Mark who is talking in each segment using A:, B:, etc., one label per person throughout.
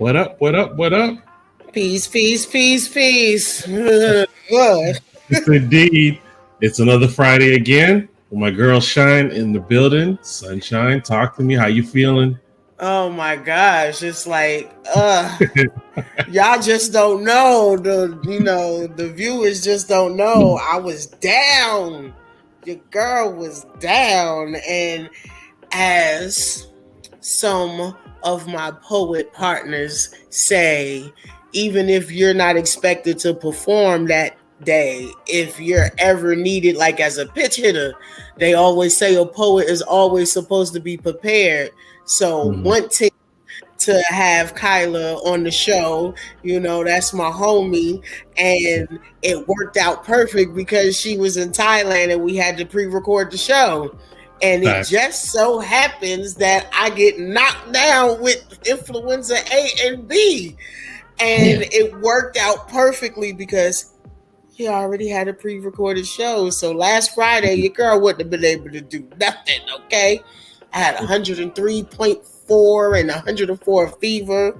A: What up? What up? What up?
B: Peace, peace, peace, peace. What?
A: Yes, indeed. It's another Friday again. With my girl Shine in the building. Sunshine, talk to me. How you feeling?
B: Oh my gosh, it's like, y'all just don't know. The viewers just don't know. I was down. Your girl was down. And as some of my poet partners say, even if you're not expected to perform that day, if you're ever needed, like as a pitch hitter, they always say a poet is always supposed to be prepared. So wanting to have Kyla on the show, that's my homie, and it worked out perfect because she was in Thailand and we had to pre-record the show. And it just so happens that I get knocked down with influenza A and B. And it worked out perfectly because he already had a pre-recorded show. So last Friday, your girl wouldn't have been able to do nothing, okay? I had 103.4 and 104 fever.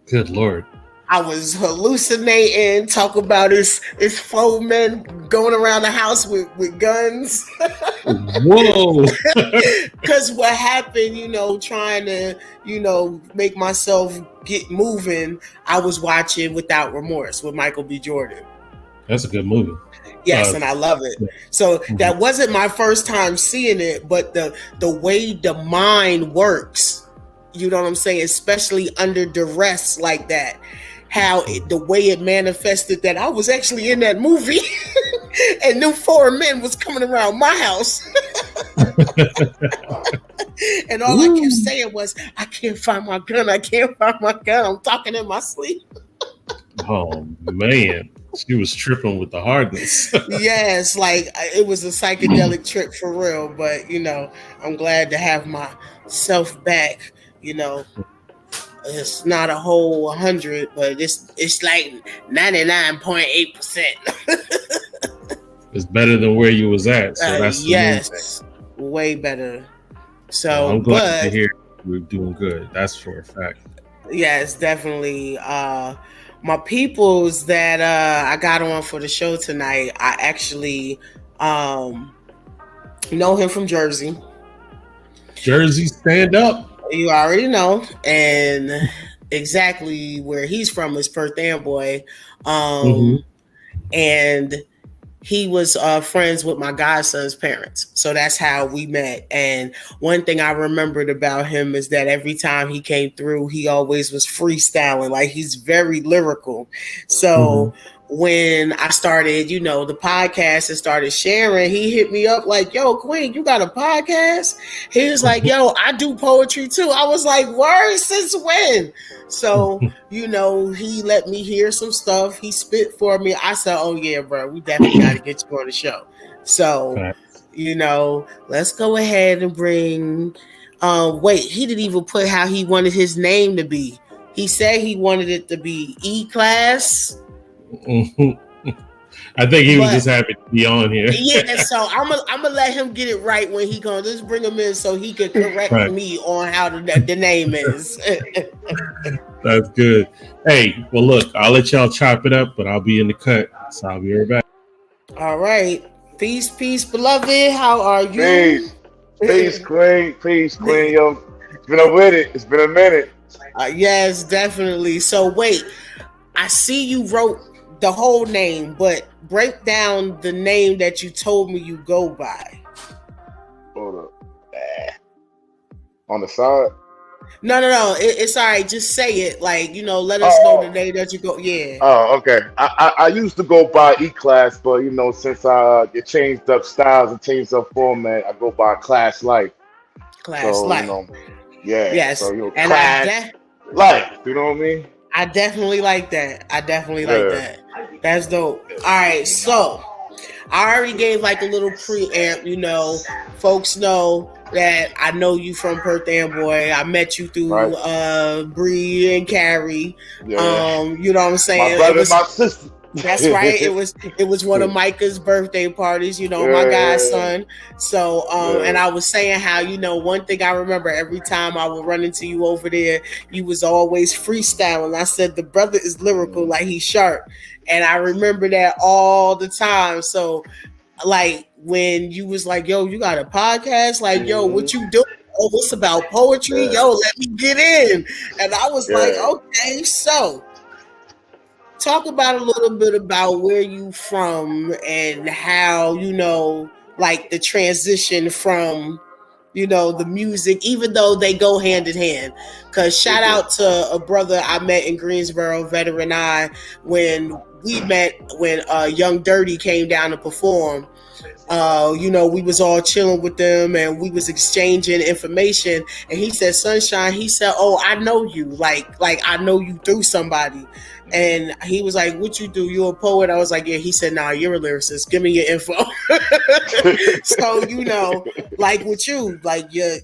A: Good Lord.
B: I was hallucinating, talk about his 4 men going around the house with guns.
A: Whoa.
B: Because what happened, trying to, make myself get moving, I was watching Without Remorse with Michael B. Jordan.
A: That's a good movie.
B: Yes, and I love it. So that wasn't my first time seeing it, but the way the mind works, you know what I'm saying, especially under duress like that, the way it manifested that I was actually in that movie and them 4 men was coming around my house. And all I kept saying was, I can't find my gun. I can't find my gun. I'm talking in my sleep.
A: Oh, man. She was tripping with the hardness.
B: Yes, like it was a psychedelic trip for real. But, I'm glad to have myself back, It's not a whole 100, but it's like 99.8%.
A: It's better than where you was at. So that's
B: yes, way better. So
A: I'm glad to hear we're doing good. That's for a fact.
B: Yes, definitely. My peoples that I got on for the show tonight, I actually know him from Jersey.
A: Jersey, stand up.
B: You already know. And exactly where he's from is Perth Amboy. And he was friends with my godson's parents. So that's how we met. And one thing I remembered about him is that every time he came through, he always was freestyling. Like, he's very lyrical. So when I started, the podcast and started sharing, he hit me up like, yo, Queen, you got a podcast? He was like, yo, I do poetry too. I was like, word, since when? So, he let me hear some stuff. He spit for me. I said, oh yeah, bro, we definitely got to get you on the show. So, let's go ahead and bring, wait, he didn't even put how he wanted his name to be. He said he wanted it to be E-Class.
A: I think he was just happy to be on here.
B: Yeah, so I'm gonna let him get it right when he comes. Just bring him in so he can correct me on how the name is.
A: That's good. Hey, well, look, I'll let y'all chop it up, but I'll be in the cut, so I'll be right back.
B: All right. Peace, beloved. How are you?
C: Peace, Queen. Yo, it's been a minute. It's been a minute.
B: Yes, definitely. So wait, I see you wrote the whole name, but break down the name that you told me you go by.
C: Hold up. On the side?
B: No. It's all right. Just say it. Like, let us know the name that you go. Yeah.
C: Oh, okay. I used to go by E-Class, but, since it changed up styles and changed up format, I go by Class Life.
B: Class Life.
C: Yeah.
B: Yes.
C: So,
B: and
C: Class Life. You know what I mean?
B: I definitely like that. Like that. That's dope. All right, so I already gave like a little preamp. Folks know that I know you from Perth Amboy. I met you through Bree and Carrie.
C: Yeah.
B: You know what I'm saying?
C: My brother and my sister.
B: That's right. It was one of Micah's birthday parties, you know, my godson. So and I was saying how, you know, one thing I remember every time I would run into you over there, you was always freestyling. I said the brother is lyrical, like he's sharp. And I remember that all the time. So like when you was like, yo, you got a podcast? Like, yo, what you doing? Oh, it's about poetry? Yo, let me get in. And I was like, okay, so talk about a little bit about where you from and how, you know, like the transition from, you know, the music, even though they go hand in hand. Because shout out to a brother I met in Greensboro, Veteran I, when we met when Young Dirty came down to perform. You know, we was all chilling with them and we was exchanging information. And he said, Sunshine, he said, oh, I know you. Like I know you through somebody. And he was like, what you do? You a poet? I was like, yeah. He said, nah, you're a lyricist. Give me your info. So, you know, like with you, like your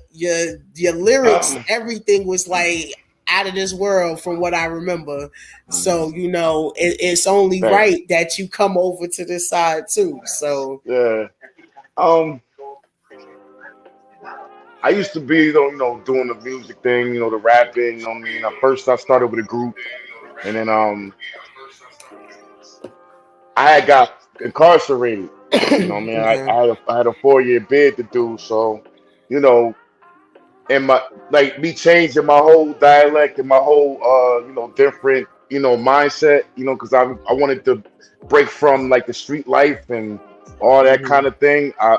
B: lyrics, everything was like out of this world from what I remember. So, you know, it's only right that you come over to this side too. So
C: yeah. I used to be, you know, doing the music thing, you know, the rapping. You know what I mean? At first, I started with a group, and then I had got incarcerated. You know what I mean? I had a 4-year bid to do, so you know, and my like me changing my whole dialect and my whole you know, different, you know, mindset, you know, because I wanted to break from like the street life and all that kind of thing. I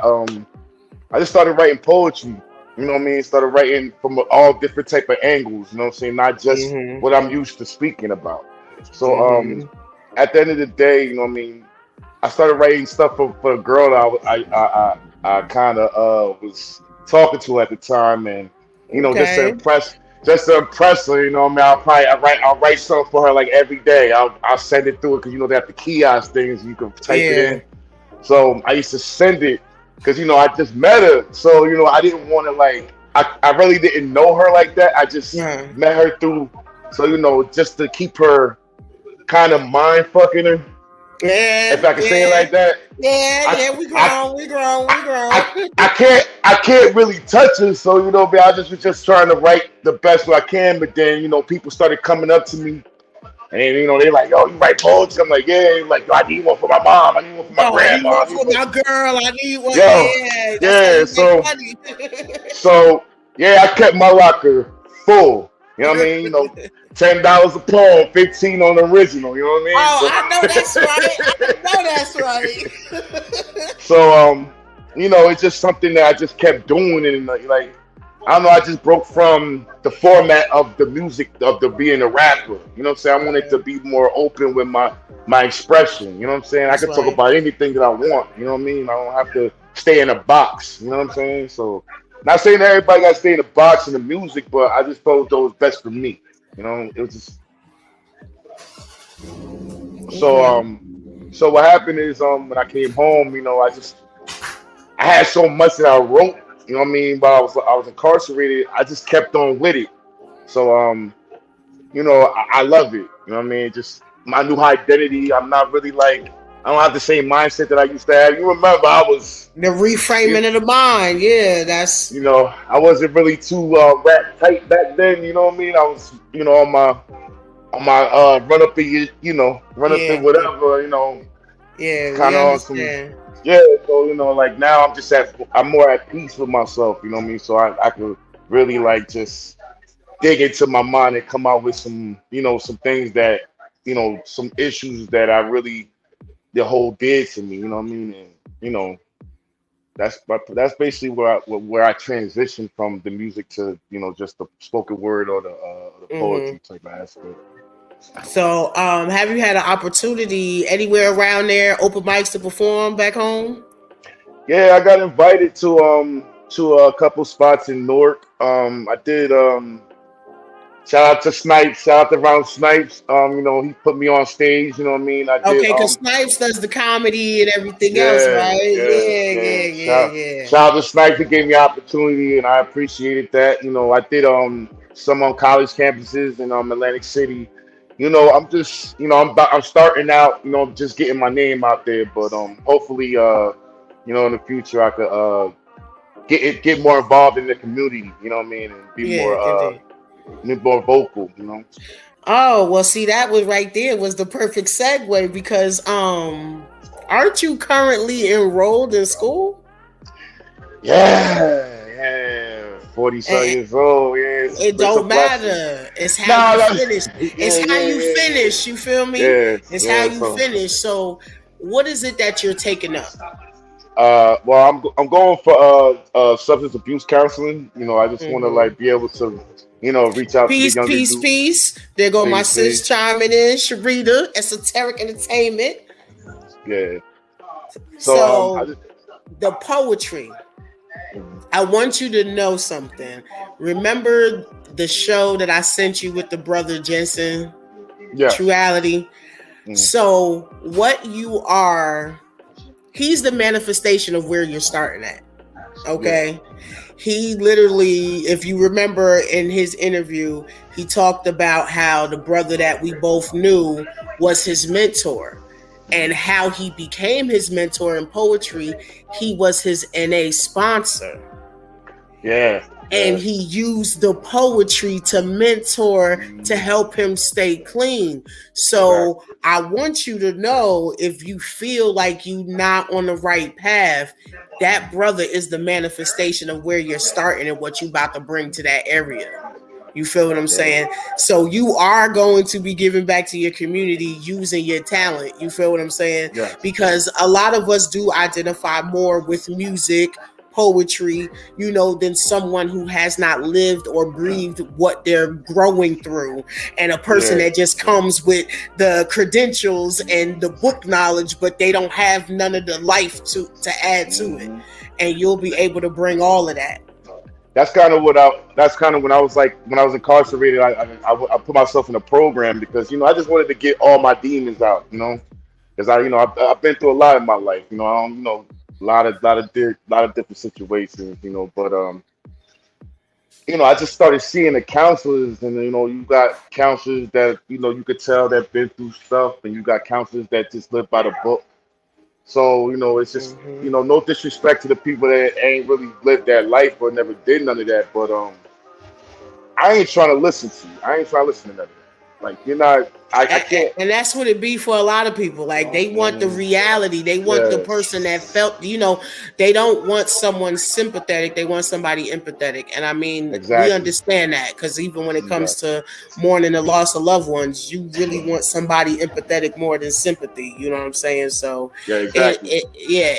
C: just started writing poetry. You know what I mean? Started writing from all different type of angles. You know what I'm saying? Not just what I'm used to speaking about. So at the end of the day, you know what I mean, I started writing stuff for a girl that I kind of was talking to at the time, and you know, just to impress her. You know what I mean? I'll write something for her like every day. I'll send it through it because you know they have the kiosk things you can type it in. So I used to send it because you know I just met her, so you know I didn't want to like I really didn't know her like that. I just met her through, so you know, just to keep her kind of mind fucking her. Yeah, if I can say it like that.
B: Yeah, we grown.
C: I can't really touch her, so you know, I was just trying to write the best way I can. But then you know, people started coming up to me, and you know, they're like, "Yo, you write poetry?" I'm like, "Yeah." Like, "Yo, I need one for my mom. I need one for my grandma.
B: I need one for my girl. I need one."
C: So yeah, I kept my locker full. You know what I mean? You know, $10 a poem, 15 on the original. You know what I mean?
B: Oh, I know that's right.
C: So you know, it's just something that I just kept doing, and like I don't know, I just broke from the format of the music of the being a rapper. You know what I'm saying? I wanted to be more open with my expression. You know what I'm saying? I can talk about anything that I want. You know what I mean? I don't have to stay in a box. You know what I'm saying? So, not saying that everybody got to stay in a box in the music, but I just felt that was best for me. You know, it was just so what happened is when I came home, you know, I had so much that I wrote, you know what I mean, while I was incarcerated. I just kept on with it. So you know, I love it. You know what I mean? Just my new identity. I'm not really like, I don't have the same mindset that I used to have. You remember I was
B: the reframing of the mind. Yeah, that's,
C: you know, I wasn't really too rap tight back then. You know what I mean? I was, you know, on my run up in, you know, run up in whatever, you know.
B: Yeah,
C: kind of on some. Yeah, so you know, like now I'm more at peace with myself. You know what I mean? So I could really like just dig into my mind and come out with some, you know, some things that, you know, some issues that I really the whole did to me. You know what I mean? And you know, that's basically where I transitioned from the music to, you know, just the spoken word or the poetry type of aspect.
B: So, have you had an opportunity anywhere around there, open mics to perform back home?
C: Yeah, I got invited to a couple spots in Newark. I did shout out to Snipes, shout out to Ron Snipes. You know, he put me on stage, you know what I mean?
B: Okay, because Snipes does the comedy and everything else, right? Yeah.
C: Shout out to Snipes, he gave me an opportunity and I appreciated that. You know, I did some on college campuses in Atlantic City. I'm just, I'm starting out, just getting my name out there, but hopefully, in the future I could get more involved in the community, you know what I mean, and
B: Yeah, indeed.
C: be more vocal.
B: Oh, well, see, that was right there was the perfect segue because aren't you currently enrolled in school?
C: Yeah, 40
B: And
C: years old, yeah,
B: it
C: it's a
B: don't
C: blessing.
B: matter. It's how
C: No,
B: you
C: no,
B: finish. It's
C: yeah,
B: how
C: yeah,
B: you
C: yeah,
B: finish. You feel me?
C: yeah,
B: It's how
C: yeah.
B: you
C: So,
B: finish. So, what is it that you're taking up?
C: well, I'm going for substance abuse counseling. I just want to
B: Hmm.
C: like be able to, reach out to the
B: Peace,
C: younger
B: peace,
C: youth.
B: peace. There go my
C: Please,
B: sis
C: please,
B: chiming in. Sharita, Esoteric Entertainment.
C: yeah. So I
B: So,
C: just,
B: the poetry. I want you to know something. Remember the show that I sent you with the brother Jensen,
C: yes.
B: Truality?
C: Mm,
B: So, what you are, he's the manifestation of where you're starting at.
C: yeah,
B: Okay. He literally, if you remember in his interview, he talked about how the brother that we both knew was his mentor and how he became his mentor in poetry. He was his NA sponsor
C: yeah,
B: and
C: yeah.
B: he used the poetry to mentor to
C: Mm,
B: help him stay clean. So
C: exactly.
B: I want you to know if you feel like you're not on the right path, that brother is the manifestation of where you're starting and what you about to bring to that area. You feel what I'm
C: Yeah,
B: saying? So you are going to be giving back to your community using your talent. You feel what I'm saying?
C: yes,
B: Because a lot of us do identify more with music, poetry, than someone who has not lived or breathed what they're growing through. And a person
C: yeah,
B: that just
C: yeah.
B: comes with the credentials and the book knowledge, but they don't have none of the life to add to it.
C: Hmm.
B: And you'll be able to bring all of that.
C: That's kind of what I. That's kind of when I was like when I was incarcerated. I put myself in a program because I just wanted to get all my demons out. Because I've been through a lot in my life. A lot of different situations. But I just started seeing the counselors, and you got counselors that you could tell that been through stuff, and you got counselors that just live by the book. So it's just
B: Hmm.
C: no disrespect to the people that ain't really lived that life or never did none of that, but I ain't trying to listen to you. I ain't trying to listen to nothing. Like you're not. I can't.
B: And that's what it be for a lot of people. Like they want the
C: Mm,
B: reality. They want the
C: yeah,
B: person that felt, they don't want someone sympathetic. They want somebody empathetic. And I mean, we
C: exactly,
B: understand that because even when it comes
C: exactly.
B: to mourning the loss of loved ones, you really want somebody empathetic more than sympathy. You know what I'm saying? So
C: Yeah, exactly.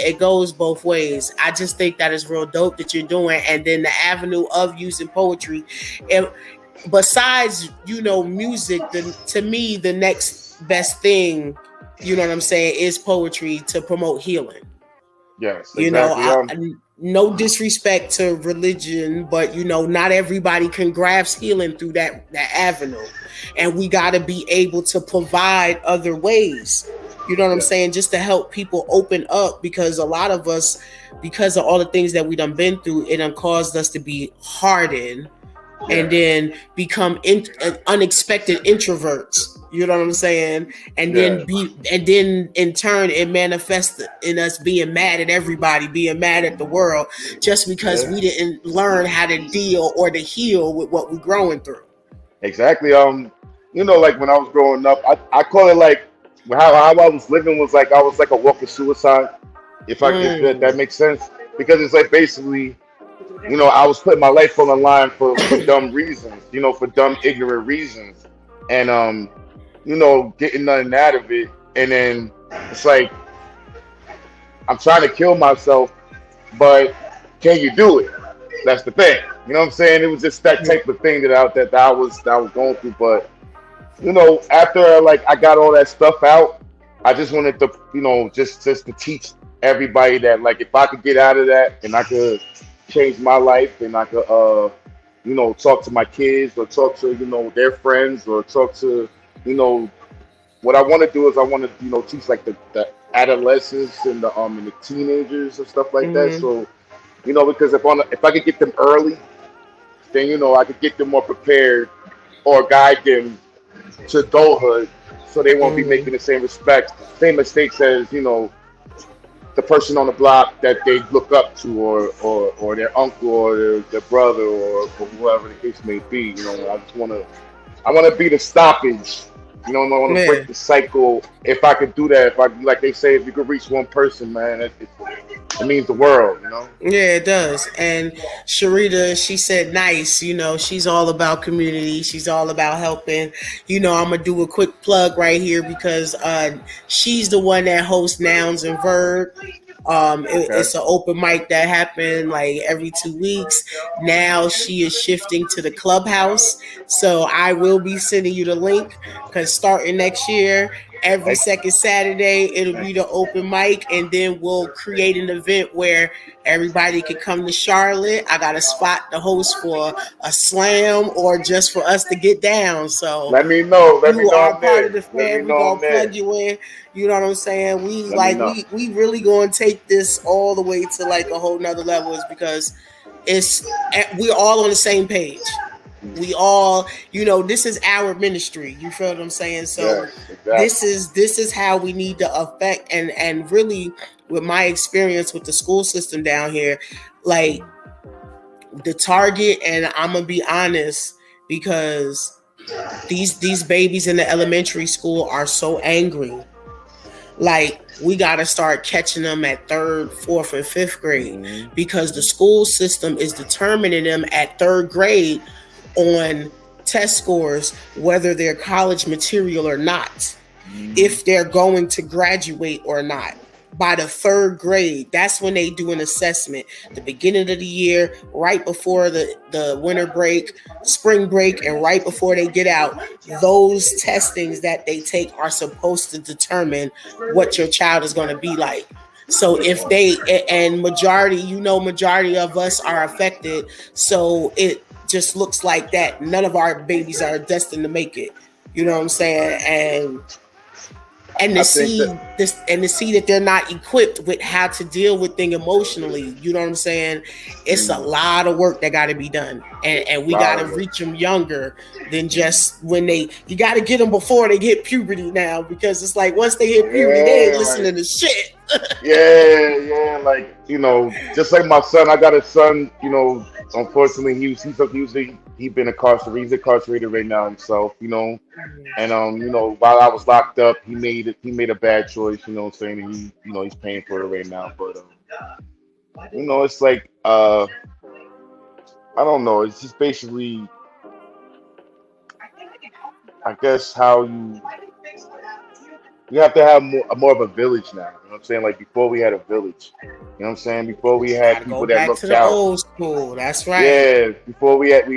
B: it goes both ways. I just think that is real dope that you're doing. And then the avenue of using poetry. It, besides music, then to me the next best thing, you know what I'm saying, is poetry to promote healing.
C: Yes, exactly.
B: No disrespect to religion, but not everybody can grasp healing through that avenue, and we got to be able to provide other ways, you know what I'm
C: Yes,
B: saying, just to help people open up, because a lot of us, because of all the things that we done been through, it done caused us to be hardened and
C: yeah,
B: then become unexpected introverts. You know what I'm saying?
C: yeah,
B: And then in turn it manifests in us being mad at everybody, being mad at the world, just because
C: yeah.
B: we didn't learn how to deal or to heal with what we're growing through.
C: Exactly. Like when I was growing up, I call it like how I was living was like I was like a walking suicide. If that
B: Mm.
C: makes sense, because it's like basically I was putting my life on the line for dumb reasons, for dumb, ignorant reasons, and getting nothing out of it. And then it's like I'm trying to kill myself, but can you do it? That's the thing. You know what I'm saying? It was just that type of thing that I was going through. But after like I got all that stuff out, I just wanted to just to teach everybody that like if I could get out of that and I could change my life and I could talk to my kids or talk to their friends or talk to you know what I want to do is I want to teach like the adolescents and the teenagers and stuff like that.
B: Mm-hmm.
C: So because if I could get them early, then I could get them more prepared or guide them to adulthood, so they won't be making the same mistakes as the person on the block that they look up to, or their uncle, or their brother, or whoever the case may be. I want to be the stoppage. I want to break the cycle. If I could do that, if I, like they say, if you could reach one person, man, it means the world.
B: Yeah, it does. And Sharita, she said, nice. She's all about community. She's all about helping. I'm gonna do a quick plug right here because she's the one that hosts Nouns and Verb. It's an open mic that happened like every 2 weeks. Now she is shifting to the Clubhouse, so I will be sending you the link because starting next year, every second Saturday it'll be the open mic, and then we'll create an event where everybody can come to Charlotte. I got a spot to host for a slam or just for us to get down. So
C: let me know.
B: You are part of the family. We're gonna plug you in. You know what I'm saying? We really gonna take this all the way to like a whole nother level, is because we're all on the same page. We all, this is our ministry. You feel what I'm saying? So exactly. This is how we need to affect, and really with my experience with the school system down here, like the target, and I'm gonna be honest, because these babies in the elementary school are so angry. Like, we got to start catching them at 3rd, 4th, and 5th grade, because the school system is determining them at 3rd grade on test scores, whether they're college material or not, if they're going to graduate or not. By the 3rd grade, that's when they do an assessment. The beginning of the year, right before the winter break, spring break, and right before they get out, those testings that they take are supposed to determine what your child is going to be like. So if majority of us are affected, so it just looks like that none of our babies are destined to make it. You know what I'm saying? And to see that they're not equipped with how to deal with things emotionally, you know what I'm saying? It's a lot of work that got to be done, and we got to reach them younger than just when you got to get them before they hit puberty now, because it's like once they hit puberty, they ain't listening to shit.
C: Like just like my son, I got a son. Unfortunately, he's been incarcerated. He's incarcerated right now himself. And while I was locked up, he made a bad choice. You know what I'm saying? And he's paying for it right now. But it's like I don't know. It's just basically, I guess, how you have to have more of a village now. You know what I'm saying? Like before we had a village. You know what I'm saying? Before we had people that looked out. Go back to the
B: old school. That's right.
C: Yeah. Before we could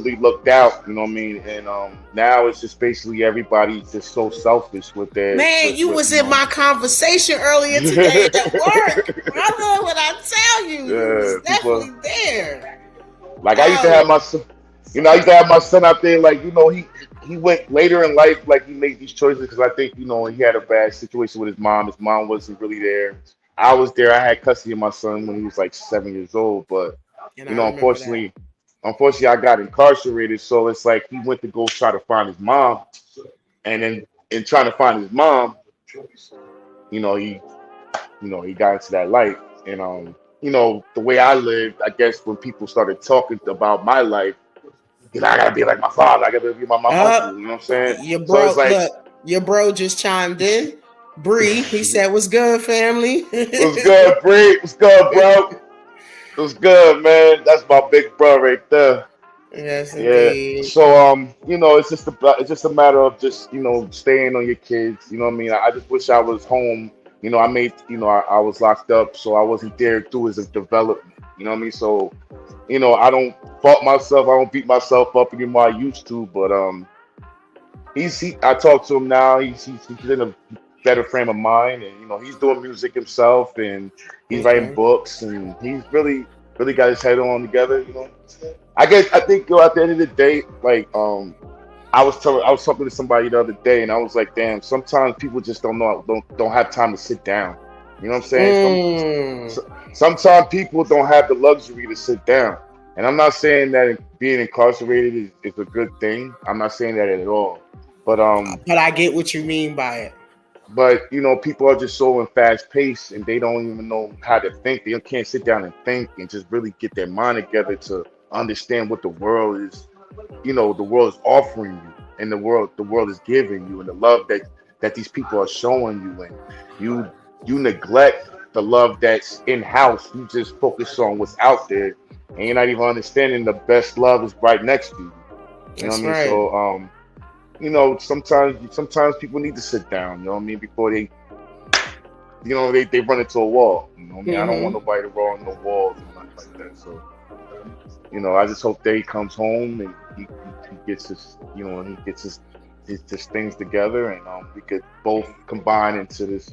C: be looked out. You know what I mean? And now it's just basically everybody's just so selfish with their.
B: Man, you was in my conversation earlier today at work. I know what I tell you. Yeah, you was definitely there.
C: Like I used to have my son. I used to have my son out there. Like he went later in life, like he made these choices because I think, he had a bad situation with his mom. His mom wasn't really there. I was there. I had custody of my son when he was like 7 years old. But, unfortunately, I got incarcerated. So it's like he went to go try to find his mom. And then in trying to find his mom, he got into that life. And, the way I lived, I guess when people started talking about my life, I gotta be like my father. I gotta be my uncle. You know what I'm saying?
B: Your bro just chimed in. Bree, he said, "What's good, family?"
C: What's good, Bree? What's good, bro? What's good, man? That's my big bro right there.
B: Yes, indeed.
C: So, it's just a matter of just staying on your kids. You know what I mean? I just wish I was home. I was locked up, so I wasn't there through his development. You know what I mean? So, I don't fault myself. I don't beat myself up anymore. I used to, but I talk to him now. He's in a better frame of mind, and he's doing music himself, and he's writing books, and he's really got his head on together. I think at the end of the day, like I was talking to somebody the other day, and I was like, damn, sometimes people just don't have time to sit down. You know what I'm saying? Sometimes people don't have the luxury to sit down. And I'm not saying that being incarcerated is a good thing. I'm not saying that at all.
B: But I get what you mean by it.
C: But you know, people are just so in fast pace, and they don't even know how to think. They can't sit down and think and just really get their mind together to understand what the world is. You know, the world is offering you, and the world is giving you, and the love that these people are showing you, and you neglect the love that's in house. You just focus on what's out there, and you're not even understanding the best love is right next to you. You know what
B: That's
C: I mean?
B: right.
C: So you know, sometimes people need to sit down, you know what I mean, before they run into a wall. You know what I mean? I don't want
B: Hmm.
C: nobody to run on the walls and nothing like that. So, you know, I just hope that he comes home and he gets his things together, and we could both combine into this,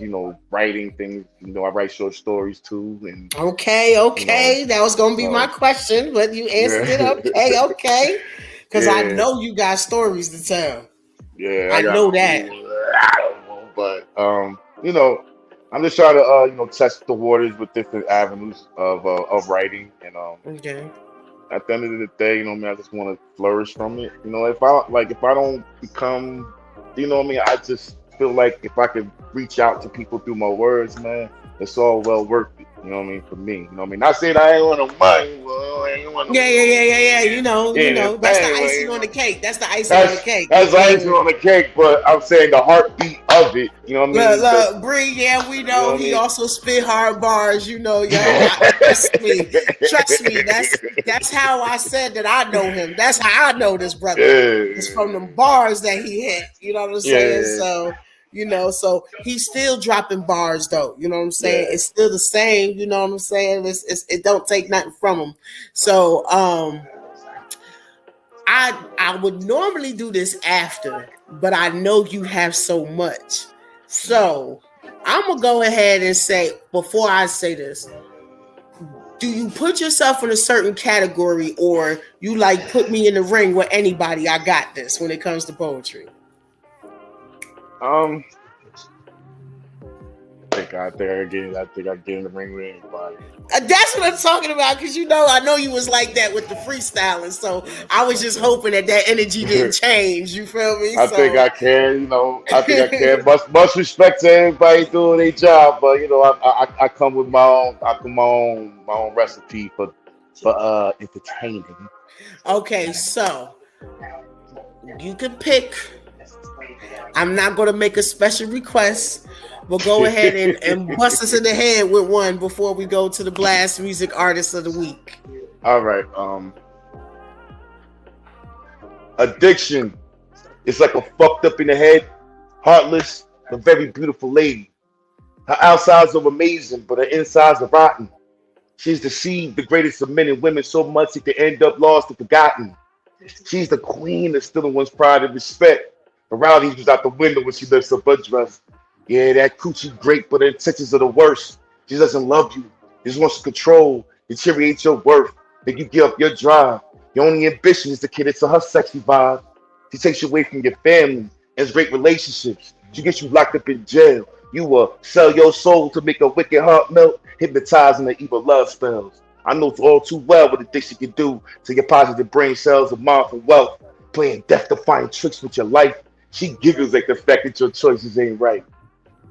C: writing things. You know, I write short stories too, and
B: Okay,
C: you know,
B: okay. That was gonna be my
C: so
B: question, but you answered it.
C: yeah,
B: Okay, okay. Because I
C: yeah,
B: know you got stories to tell.
C: yeah. I
B: I
C: got a
B: know that.
C: whole lot, but I'm just trying to test the waters with different avenues of writing, and
B: Okay.
C: at the end of the day, man, I just want to flourish from it. If I don't become, I just feel like if I could reach out to people through my words, man, it's all well worth it. You know what I mean? For me, not saying I ain't want no money, well, I ain't want no,
B: Yeah.
C: yeah,
B: That's the
C: thing, well,
B: icing on the cake. That's the icing on the
C: that's
B: cake. You
C: that's
B: feel
C: icing
B: me?
C: on the cake, but I'm saying the heartbeat of it. You know what I
B: Look,
C: mean?
B: look, Bree, yeah, we
C: You know
B: know
C: what I
B: he
C: mean?
B: also spit hard bars, yo. Trust me. Trust me. That's how I said that I know him. That's how I know this brother. It's from
C: Yeah,
B: them bars that he hit. You know what I'm saying?
C: yeah,
B: So he's still dropping bars though. You know what I'm saying?
C: yeah.
B: It's still the same, you know what I'm saying? It don't take nothing from him. So I would normally do this after, but I know you have so much. So I'm gonna go ahead and say before I say this, do you put yourself in a certain category or you like put me in the ring with anybody? I got this when it comes to poetry.
C: Um, I think I get in the ring with anybody.
B: That's what I'm talking about because I know you was like that with the freestyling. So I was just hoping that energy didn't change. You feel me?
C: I think
B: So
C: I can, I think I can. Much respect to everybody doing their job, but I come with my own recipe for entertaining.
B: okay, so you can pick. I'm not going to make a special request. We'll go ahead and bust us in the head with one before we go to the Blast Music Artist of the Week.
C: All right. Addiction is like a fucked up in the head, heartless, but very beautiful lady. Her outsides are amazing, but her insides are rotten. She's deceived the greatest of men and women so much that they end up lost and forgotten. She's the queen of stealing one's pride and respect. Morality was out the window when she lifts her butt dress. Yeah, that coochie great, but her intentions are the worst. She doesn't love you. She just wants to control, deteriorate your worth, make you give up your drive. Your only ambition is to cater to her sexy vibe. She takes you away from your family and great relationships. She gets you locked up in jail. You will sell your soul to make a wicked heart melt, hypnotizing the evil love spells. I know all too well what addiction can do to your positive brain cells of mindful wealth, playing death-defying tricks with your life. She giggles at the fact that your choices ain't right.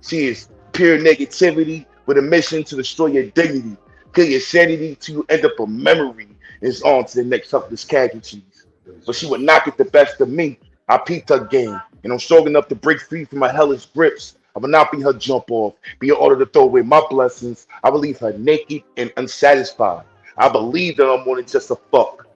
C: She is pure negativity with a mission to destroy your dignity, kill your sanity till you end up a memory, and it's on to the next helpless casualties. But she would not get the best of me. I peeped her game, and I'm strong enough to break free from my hellish grips. I will not be her jump off, be in order to throw away my blessings. I will leave her naked and unsatisfied. I believe that I'm more than just a fuck.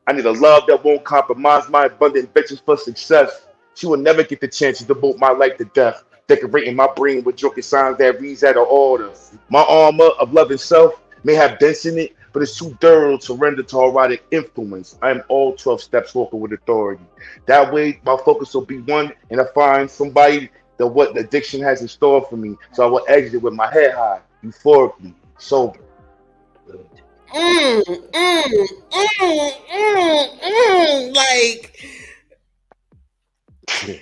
C: I need a love that won't compromise my abundant ambitions for success. She will never get the chance to devote my life to death, decorating my brain with drunken signs that reads out of order. My armor of love and self may have dents in it, but it's too thorough to surrender to erotic influence. I am all 12 steps walking with authority. That way, my focus will be one, and I find somebody that what the addiction has in store for me. So I will exit with my head high, euphorically, sober.
B: Mm, mm, like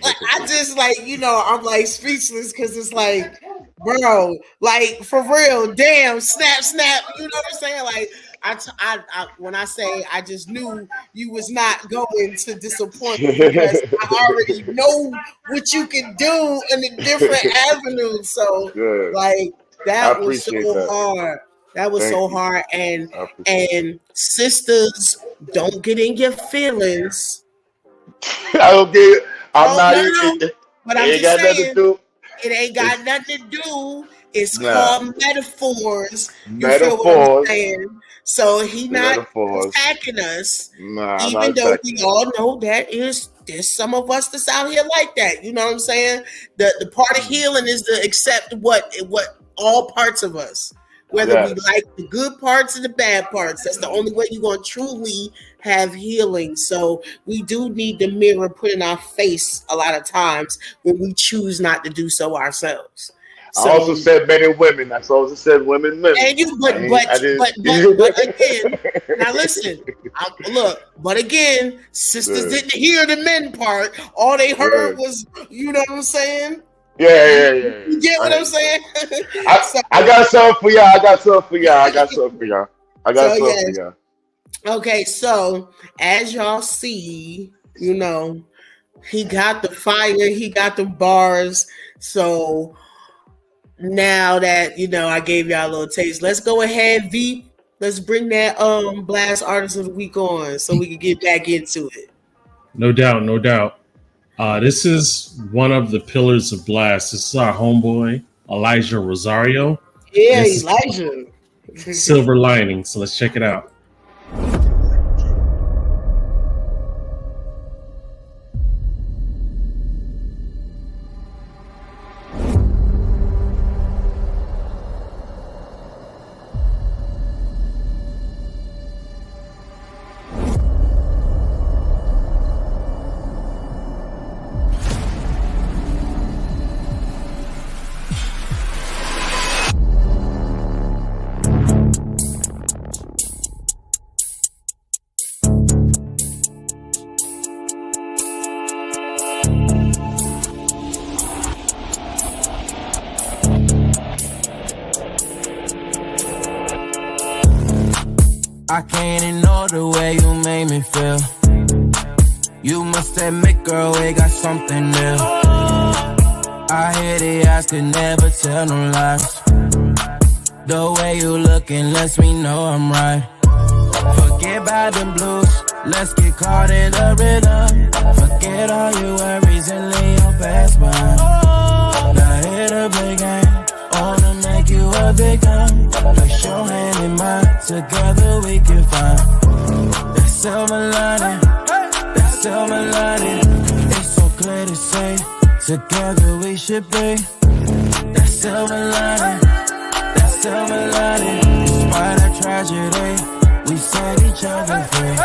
B: I just I'm like speechless because it's like, bro, like for real, damn, snap, snap. You know what I'm saying? Like when I say I just knew you was not going to disappoint me because I already know what you can do in the different avenues. So like that was so hard. That was so hard. And sisters, don't get in your feelings.
C: I don't get it.
B: But I'm just saying, it ain't got nothing to do. It's called metaphors. You feel what I'm saying? So he not attacking us, even though we all know there's some of us that's out here like that. You know what I'm saying? The part of healing is to accept what all parts of us, whether we like the good parts and the bad parts. That's the only way you're going to truly have healing. So we do need the mirror put in our face a lot of times when we choose not to do so ourselves.
C: So, I also said men and women. I also said women.
B: And you, but again, now listen. But again, sisters didn't hear the men part. All they heard was, you know what I'm saying?
C: Yeah.
B: You get what I'm saying?
C: I got something for y'all.
B: Okay, so as y'all see, you know, he got the fire, he got the bars. So now that, you know, I gave y'all a little taste, let's go ahead, Veep. Let's bring that Blast Artist of the Week on so we can get back into it.
A: No doubt. This is one of the pillars of Blast. This is our homeboy, Elijah Rosario.
B: Yeah, Elijah.
A: Silver Lining. So let's check it out.
D: I can't ignore the way you made me feel. You must admit, girl, we got something new. I hear the eyes could never tell no lies. The way you looking lets me know I'm right. Forget about them blues, let's get caught in the rhythm. Forget all your worries and lay your past behind. Now hit a big game, wanna make you a victim. Place your hand in mine, together we can find that silver lining, that silver lining. It's so clear to say, together we should be. That silver lining, that silver lining. Despite our tragedy, we set each other free.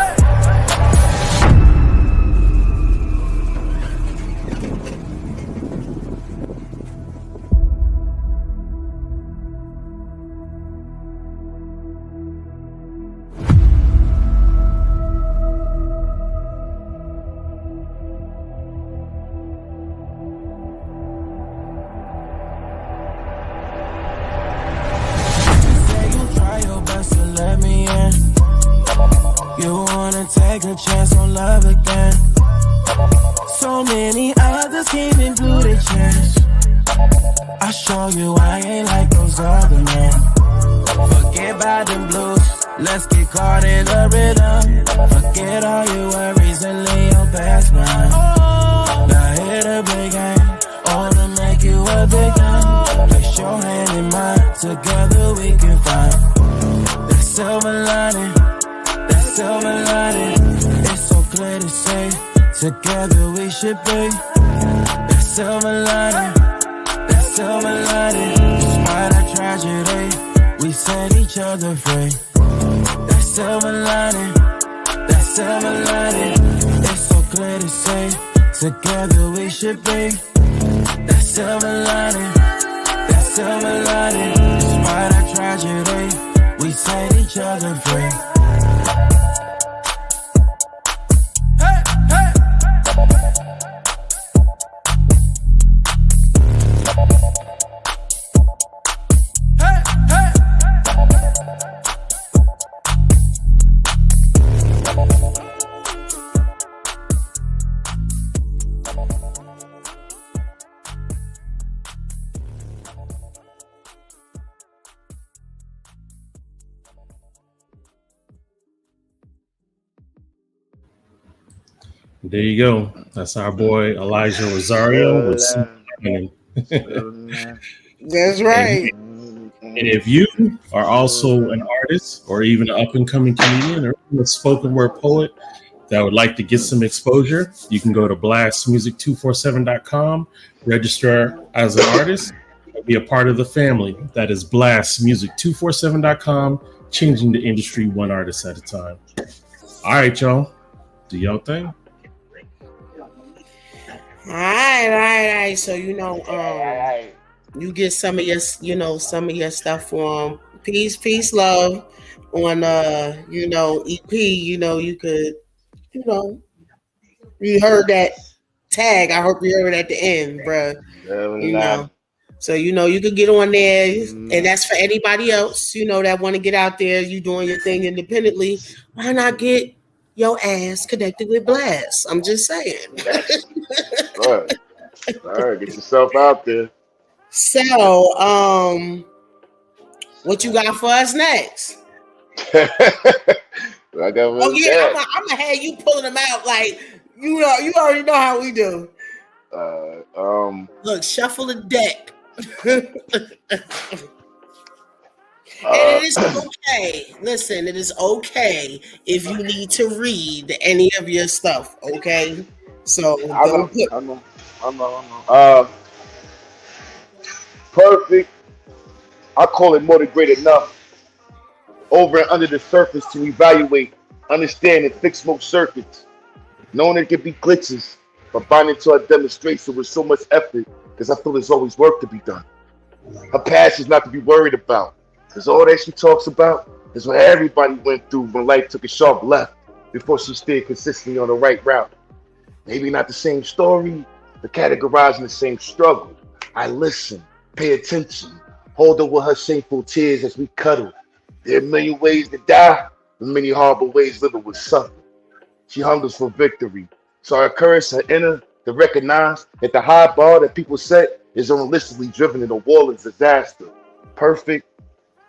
D: Take a chance on love again. So many others came and blew their chance. I show you I ain't like those other men. Forget about them blues, let's get caught in the rhythm. Forget all your worries and lay your past behind. Now hit a big game, wanna make you a victim. Place your hand in mine, together we can find that silver lining. Silver lining, it's so clear to say, together we should be. That silver lining, that silver lining. Despite our tragedy, we set each other free. That silver lining, that silver lining. It's so clear to say, together we should be. That silver lining, that silver lining. Despite our tragedy, we set each other free.
A: There you go. That's our boy Elijah Rosario with Smooth Criminal.
B: That's
A: And,
B: right.
A: and if you are also an artist or even an up and coming comedian or even a spoken word poet that would like to get some exposure, you can go to blastmusic247.com, register as an artist, and be a part of the family. That is blastmusic247.com, changing the industry one artist at a time. All right, y'all. Do y'all thing.
B: All right. So you get some of your stuff from peace, love on EP. You could, you heard that tag. I hope you heard it at the end, bro. So you could get on there, and that's for anybody else, that want to get out there. You doing your thing independently. Why not get your ass connected with Blast? I'm just saying.
C: All right, get yourself out there.
B: So, what you got for us next?
C: I got
B: I'm gonna have you pulling them out like you already know how we do. Look, shuffle the deck. And it is okay. Listen, it is okay if you need to read any of your stuff. Okay, so
C: I know. Perfect. I call it more than great enough. Over and under the surface to evaluate, understand, and fix most circuits. Knowing it can be glitches, but binding to a demonstration with so much effort, because I feel there's always work to be done. Her past is not to be worried about, because all that she talks about is what everybody went through when life took a sharp left before she stayed consistently on the right route. Maybe not the same story, but categorizing the same struggle. I listen, pay attention, hold her with her shameful tears as we cuddle. There are a million ways to die, but many horrible ways living with suffer. She hungers for victory, so I encourage her inner to recognize that the high bar that people set is unrealistically driven in a wall of disaster. Perfect.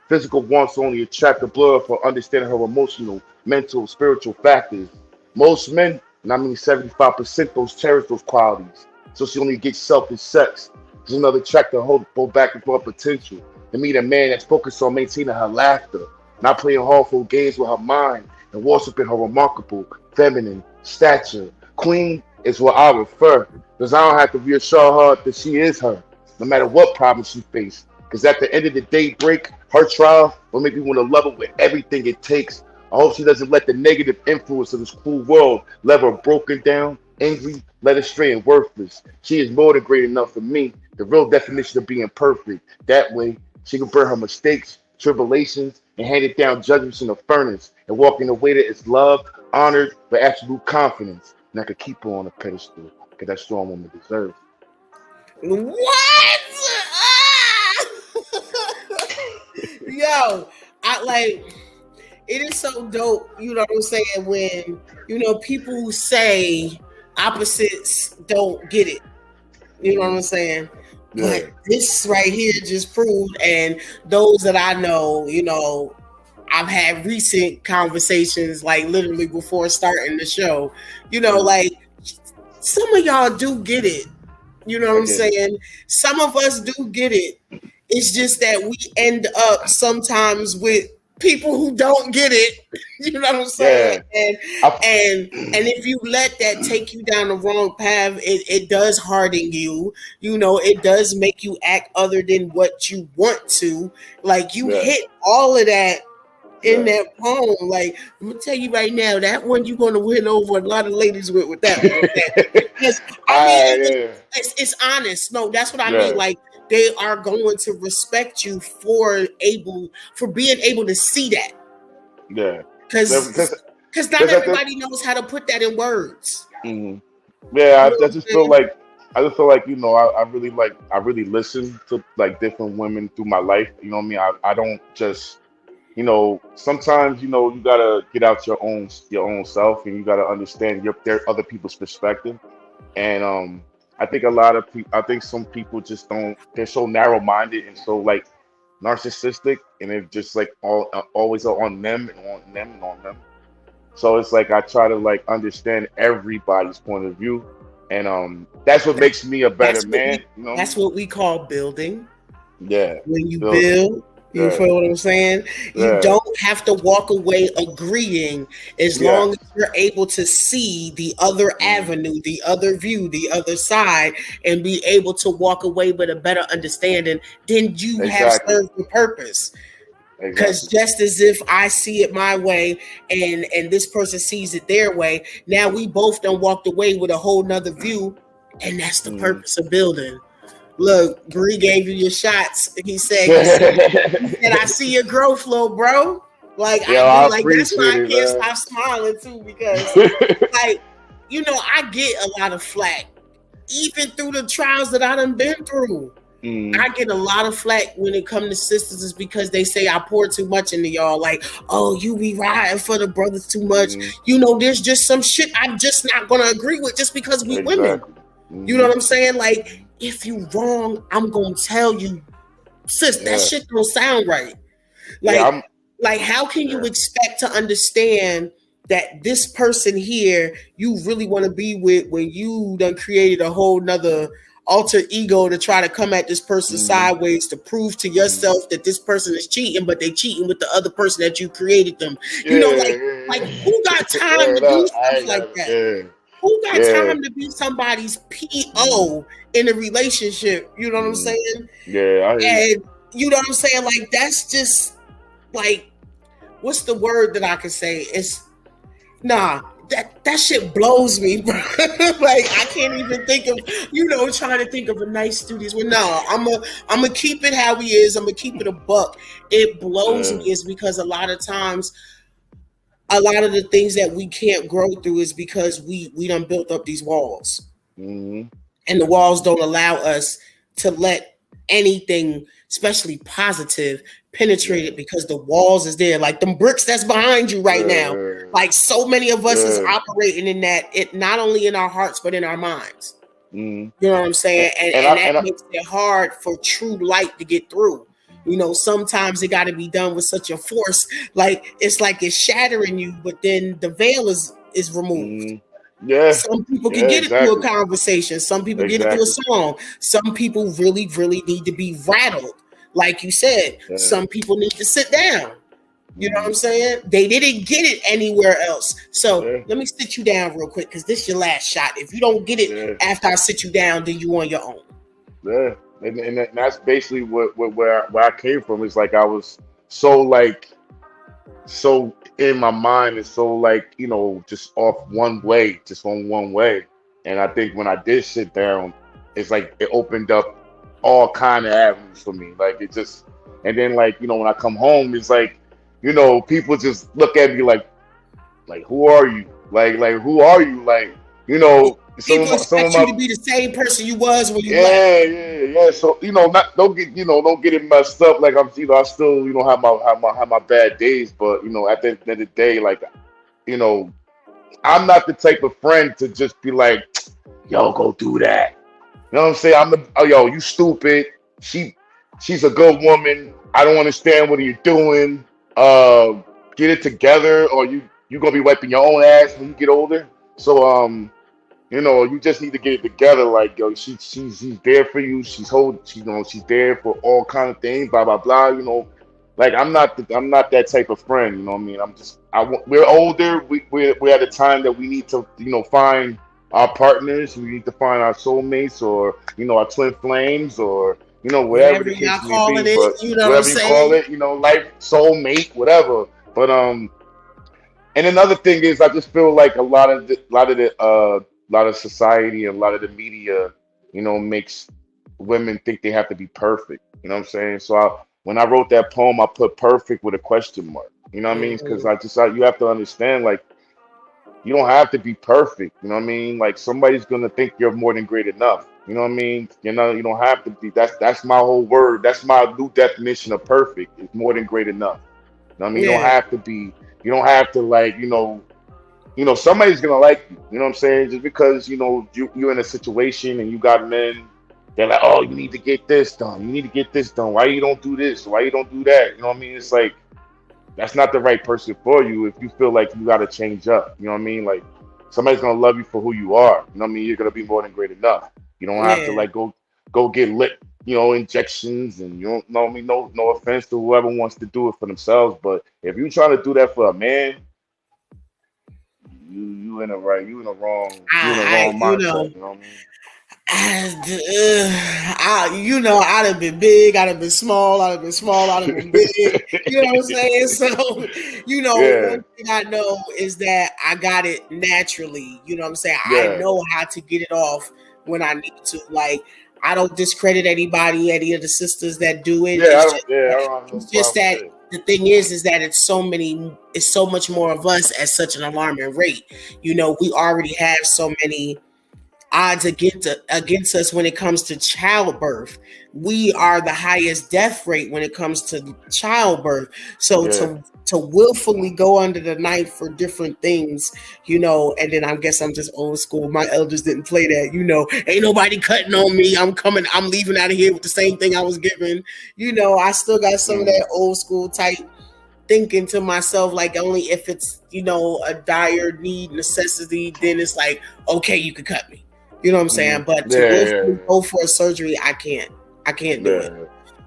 C: Physical wants only attract the blur for understanding her emotional, mental, spiritual factors. Most men, and I mean 75%, those cherish those qualities. So she only gets selfish sex. There's another track to hold back into her potential. To meet a man that's focused on maintaining her laughter, not playing harmful games with her mind, and worshiping her remarkable, feminine stature. Queen is what I refer, because I don't have to reassure her that she is her, no matter what problems she faces. Because at the end of the day, her trial will make me want to love her with everything it takes. I hope she doesn't let the negative influence of this cruel world leave her broken down, angry, led astray, and worthless. She is more than great enough for me, the real definition of being perfect. That way, she can bear her mistakes, tribulations, and hand it down judgments in the furnace, and walk in a way that is loved, honored, with absolute confidence. And I could keep her on a pedestal, because that strong woman deserves.
B: What? Yo, it is so dope, you know what I'm saying, when, people say opposites don't get it. You know what I'm saying?
C: Yeah.
B: But this right here just proved, and those that I know, I've had recent conversations, like literally before starting the show, some of y'all do get it. You know what I'm saying? Some of us do get it. It's just that we end up sometimes with people who don't get it. You know what I'm saying? Yeah. And if you let that take you down the wrong path, it does harden you. It does make you act other than what you want to. Like you hit all of that in that poem. Like, I'm gonna tell you right now, that one you're gonna win over a lot of ladies with that one. Because it's honest. No, that's what I mean. Like, they are going to respect you for being able to see that.
C: Yeah.
B: Because not everybody knows how to put that in words.
C: Mm-hmm. Yeah, I just feel like I really listen to like different women through my life. You know what I mean? I don't just sometimes you gotta get out your own self, and you gotta understand there other people's perspective. And I think some people just don't. They're so narrow-minded and so like narcissistic, and it's just like always on them and on them and on them. So it's like I try to like understand everybody's point of view, and that's what makes me a better man. You know?
B: That's what we call building.
C: Yeah.
B: When you
C: Building.
B: build, you
C: Yeah.
B: feel what I'm saying?
C: Yeah.
B: You don't have to walk away agreeing as long as you're able to see the other avenue, the other view, the other side, and be able to walk away with a better understanding. Then you have served the purpose. Because just as if I see it my way and this person sees it their way, now we both done walked away with a whole nother view, and that's the purpose of building. Look, Bree gave you your shots. He said, I see your growth, little bro. Like, I like that's why I can't stop smiling too, because like, you know, I get a lot of flack, even through the trials that I done been through. I get a lot of flack when it comes to sisters, is because they say I pour too much into y'all. Like, oh, you be riding for the brothers too much. You know, there's just some shit I'm just not gonna agree with just because we women. You know what I'm saying? Like, if you wrong, I'm gonna tell you, sis, that shit don't sound right. Like, like how can you expect to understand that this person here you really want to be with when you done created a whole nother alter ego to try to come at this person sideways to prove to yourself that this person is cheating, but they cheating with the other person that you created them. You know, like who got time to do stuff like that? Who got time to be somebody's PO in a relationship? You know what I'm saying? And you know what I'm saying? Like, that's just like, what's the word that I can say? It's that shit blows me, bro. Like, I can't even think of, you know, trying to think of a nice studios. Well, no, I'm gonna keep it how he is. I'm gonna keep it a buck. It blows me is because a lot of times, a lot of the things that we can't grow through is because we done built up these walls, and the walls don't allow us to let anything, especially positive, penetrate it, because the walls is there. Like them bricks that's behind you right now. Like, so many of us is operating in that, it not only in our hearts but in our minds. You know what I'm saying? And that makes it hard for true light to get through. You know, sometimes it got to be done with such a force, like it's shattering you, but then the veil is removed. Some people can get it through a conversation. Some people get it through a song. Some people really, really need to be rattled. Like you said, some people need to sit down. You know what I'm saying? They didn't get it anywhere else. So let me sit you down real quick, because this is your last shot. If you don't get it after I sit you down, then you on your own.
C: And that's basically where I came from. It's like I was so in my mind, and so like, you know, just off one way, just on one way. And I think when I did sit down, it's like it opened up all kind of avenues for me. Like, it just, and then like, you know, when I come home, it's like, you know, people just look at me like who are you? Like who are you? Like, you know,
B: people expect you to be the same person you was when you left.
C: So, you know, don't get it messed up. Like, I'm, you know, I still, you know, have my bad days, but you know, at the end of the day, like, you know, I'm not the type of friend to just be like, yo, go do that. You know what I'm saying? Yo, you stupid. She's a good woman. I don't understand what you're doing. Get it together, or you gonna be wiping your own ass when you get older. So you know, you just need to get it together. Like, yo, she's there for you. She's there for all kind of things. Blah blah blah. You know, like I'm not that type of friend. You know what I mean? We're older. We're at a time that we need to, you know, find our partners. We need to find our soulmates, or, you know, our twin flames, or, you know, whatever the case may be. But
B: you know,
C: whatever you call it, you know, life, soulmate, whatever. But and another thing is, I just feel like a lot of society and a lot of the media, you know, makes women think they have to be perfect. You know what I'm saying? So when I wrote that poem, I put perfect with a question mark. You know what I mean? Because you have to understand, like, you don't have to be perfect. You know what I mean? Like, somebody's gonna think you're more than great enough. You know what I mean? You know, you don't have to be. That's my whole word. That's my new definition of perfect. It's more than great enough. You know what I mean? You don't have to be. You don't have to, like, you know, somebody's gonna like you. You know what I'm saying? Just because, you know, you're in a situation and you got men, they're like, oh, you need to get this done. You need to get this done. Why you don't do this? Why you don't do that? You know what I mean? It's like, that's not the right person for you if you feel like you got to change up. You know what I mean? Like somebody's gonna love you for who you are. You know what I mean? You're gonna be more than great enough. You don't have to
B: Yeah.
C: like go get lit, injections, and you don't know what I mean. No offense to whoever wants to do it for themselves, but if you're trying to do that for a man, you in the right, you in the wrong
B: You
C: mindset.
B: know,
C: You know what I mean?
B: I'd have been big, I'd have been small, I'd have been small, I'd have been big. You know what I'm saying? So,
C: Yeah,
B: one thing I know is that I got it naturally. You know what I'm saying? I
C: yeah,
B: know how to get it off when I need to. Like, I don't discredit any of the sisters that do it.
C: yeah. I don't have no
B: It's just
C: problem
B: that
C: with it.
B: the thing is that it's so much more of us at such an alarming rate. We already have so many odds against us when it comes to childbirth. We are the highest death rate when it comes to childbirth. So
C: Yeah,
B: to willfully go under the knife for different things, and then I guess I'm just old school. My elders didn't play that, ain't nobody cutting on me. I'm leaving out of here with the same thing I was given. I still got some of
C: mm,
B: that old school type thinking to myself, like only if it's, a dire need, necessity, then it's like, okay, you could cut me. You know what I'm saying? But to
C: yeah,
B: go for a surgery, I can't do it.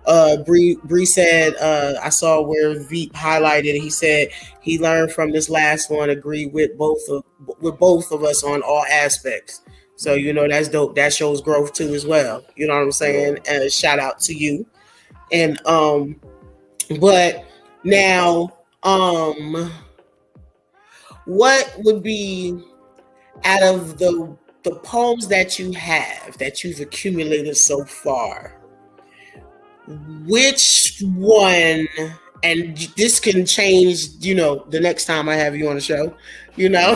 C: yeah.
B: Bree said, I saw where Veep highlighted. He said he learned from this last one, agreed with both of us on all aspects. So that's dope. That shows growth too as well. You know what I'm saying? And shout out to you. And but now what would be out of the poems that you've accumulated so far, which one, and this can change, the next time I have you on the show,
C: Yeah.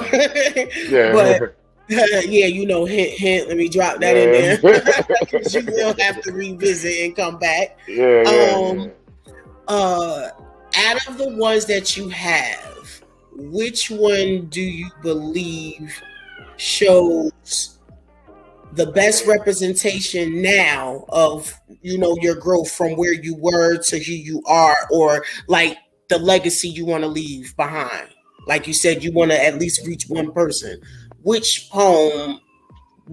B: but hint, let me drop that in there because you will have to revisit and come back.
C: Yeah.
B: Out of the ones that you have, which one do you believe shows the best representation now of your growth from where you were to who you are, or like the legacy you want to leave behind? Like you said, you want to at least reach one person. Which poem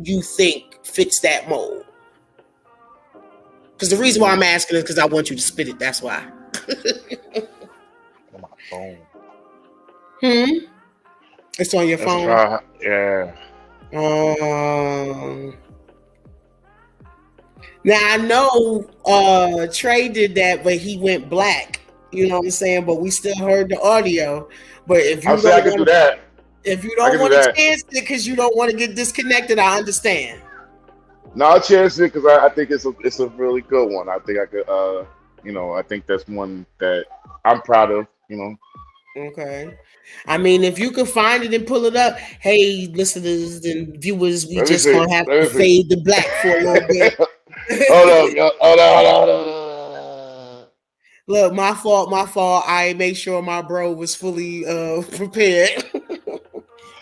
B: you think fits that mold? Because the reason why I'm asking is because I want you to spit it. That's why.
C: On my phone.
B: It's on your phone.
C: Yeah.
B: Now I know Trey did that, but he went black. You know what I'm saying? But we still heard the audio. But if you
C: I can do that.
B: If you don't want to chance it because you don't want to get disconnected, I understand.
C: No, I'll chance it because I think it's a really good one. I think I could I think that's one that I'm proud of,
B: Okay. I mean, if you could find it and pull it up, hey, listeners and viewers, we just gonna have to fade the black for a little bit.
C: Hold on.
B: Look, my fault. I made sure my bro was fully prepared.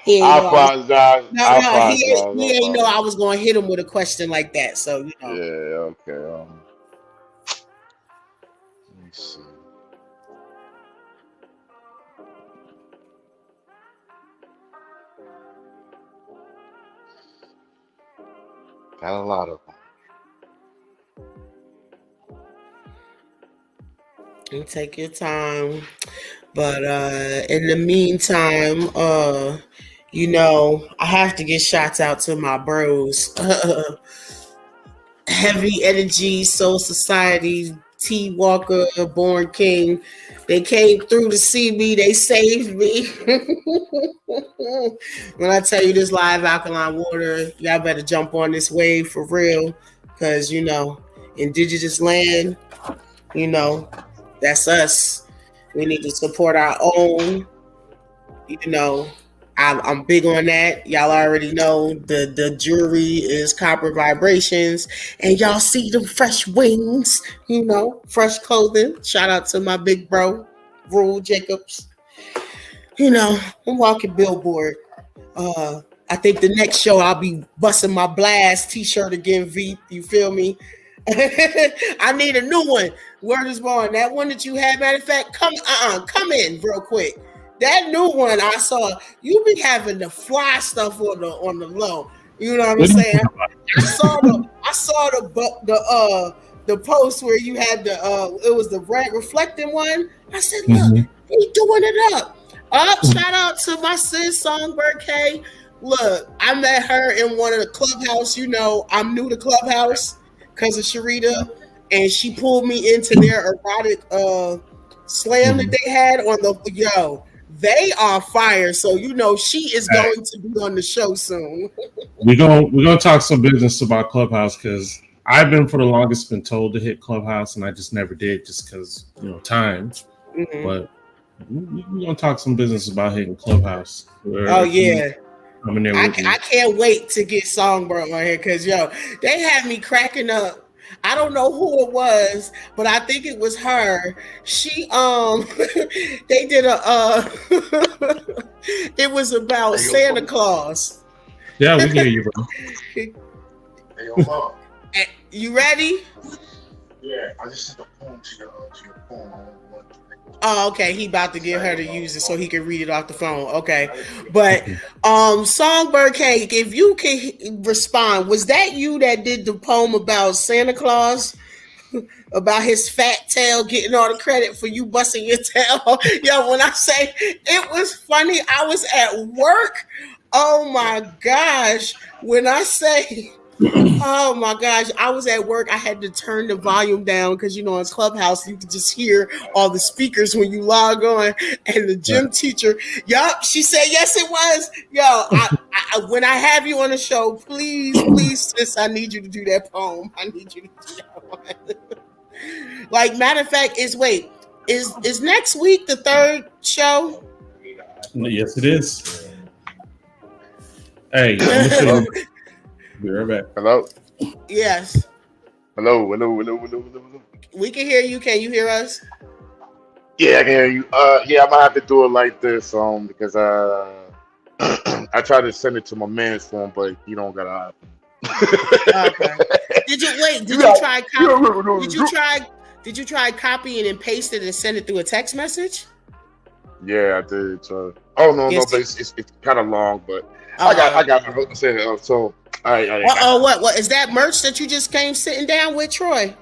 C: I apologize.
B: He ain't know I was gonna hit him with a question like that. So
C: Yeah, okay. Let me see. Got a lot of them.
B: You take your time, but in the meantime, I have to give shots out to my bros. Heavy Energy, Soul Society, T Walker, Born King. They came through to see me. They saved me. When I tell you this live alkaline water, y'all better jump on this wave for real. Because, indigenous land, that's us. We need to support our own. I'm big on that. Y'all already know the jewelry is copper vibrations, and y'all see them fresh wings, fresh clothing. Shout out to my big bro, Rule Jacobs. I'm walking billboard. I think the next show I'll be busting my blast t-shirt again, Veep. You feel me? I need a new one. Word is born. That one that you had, matter of fact, come in real quick. That new one I saw, you be having the fly stuff on the low. You know what I'm saying? I saw the post where you had it was the red reflecting one. I said, look, he doing it up. Shout out to my sis Songbird K. Look, I met her in one of the Clubhouse. You know, I'm new to Clubhouse because of Sharita, and she pulled me into their erotic slam that they had on the They are fire, so you know she is going to be on the show soon.
A: We're gonna talk some business about Clubhouse because I've been for the longest been told to hit Clubhouse, and I just never did, just because time. But we're gonna talk some business about hitting Clubhouse.
B: Oh yeah, I can't wait to get Songbird on here because they had me cracking up. I don't know who it was, but I think it was her. She they did it was about Santa Claus.
A: Yeah, we hear you, bro.
C: Hey, yo, Mom.
B: You ready?
C: Yeah, I just sent the phone to your phone.
B: Oh, okay. He about to get her to use it so he can read it off the phone. Okay. But Songbird Cake, if you can respond, was that you that did the poem about Santa Claus? About his fat tail getting all the credit for you busting your tail? When I say it was funny, I was at work. Oh my gosh. When I say oh my gosh, I was at work. I had to turn the volume down because in Clubhouse you could just hear all the speakers when you log on. And the gym teacher, she said yes, it was. I when I have you on the show, please, sis, I need you to do that poem. I need you to do that one. Like, matter of fact, is next week the third show?
A: Yes, it is. Hey. Be right back.
C: Hello?
B: Yes.
C: Hello.
B: We can hear you. Can you hear us?
C: Yeah, I can hear you. Yeah, I might have to do it like this, because I tried to send it to my man's phone, but he don't got an iPhone.
B: Okay. Did you try copying and pasting and send it through a text message?
C: Yeah, I did. No, but it's kind of long, but I got it. So. All right.
B: What is that merch that you just came sitting down with, Troy?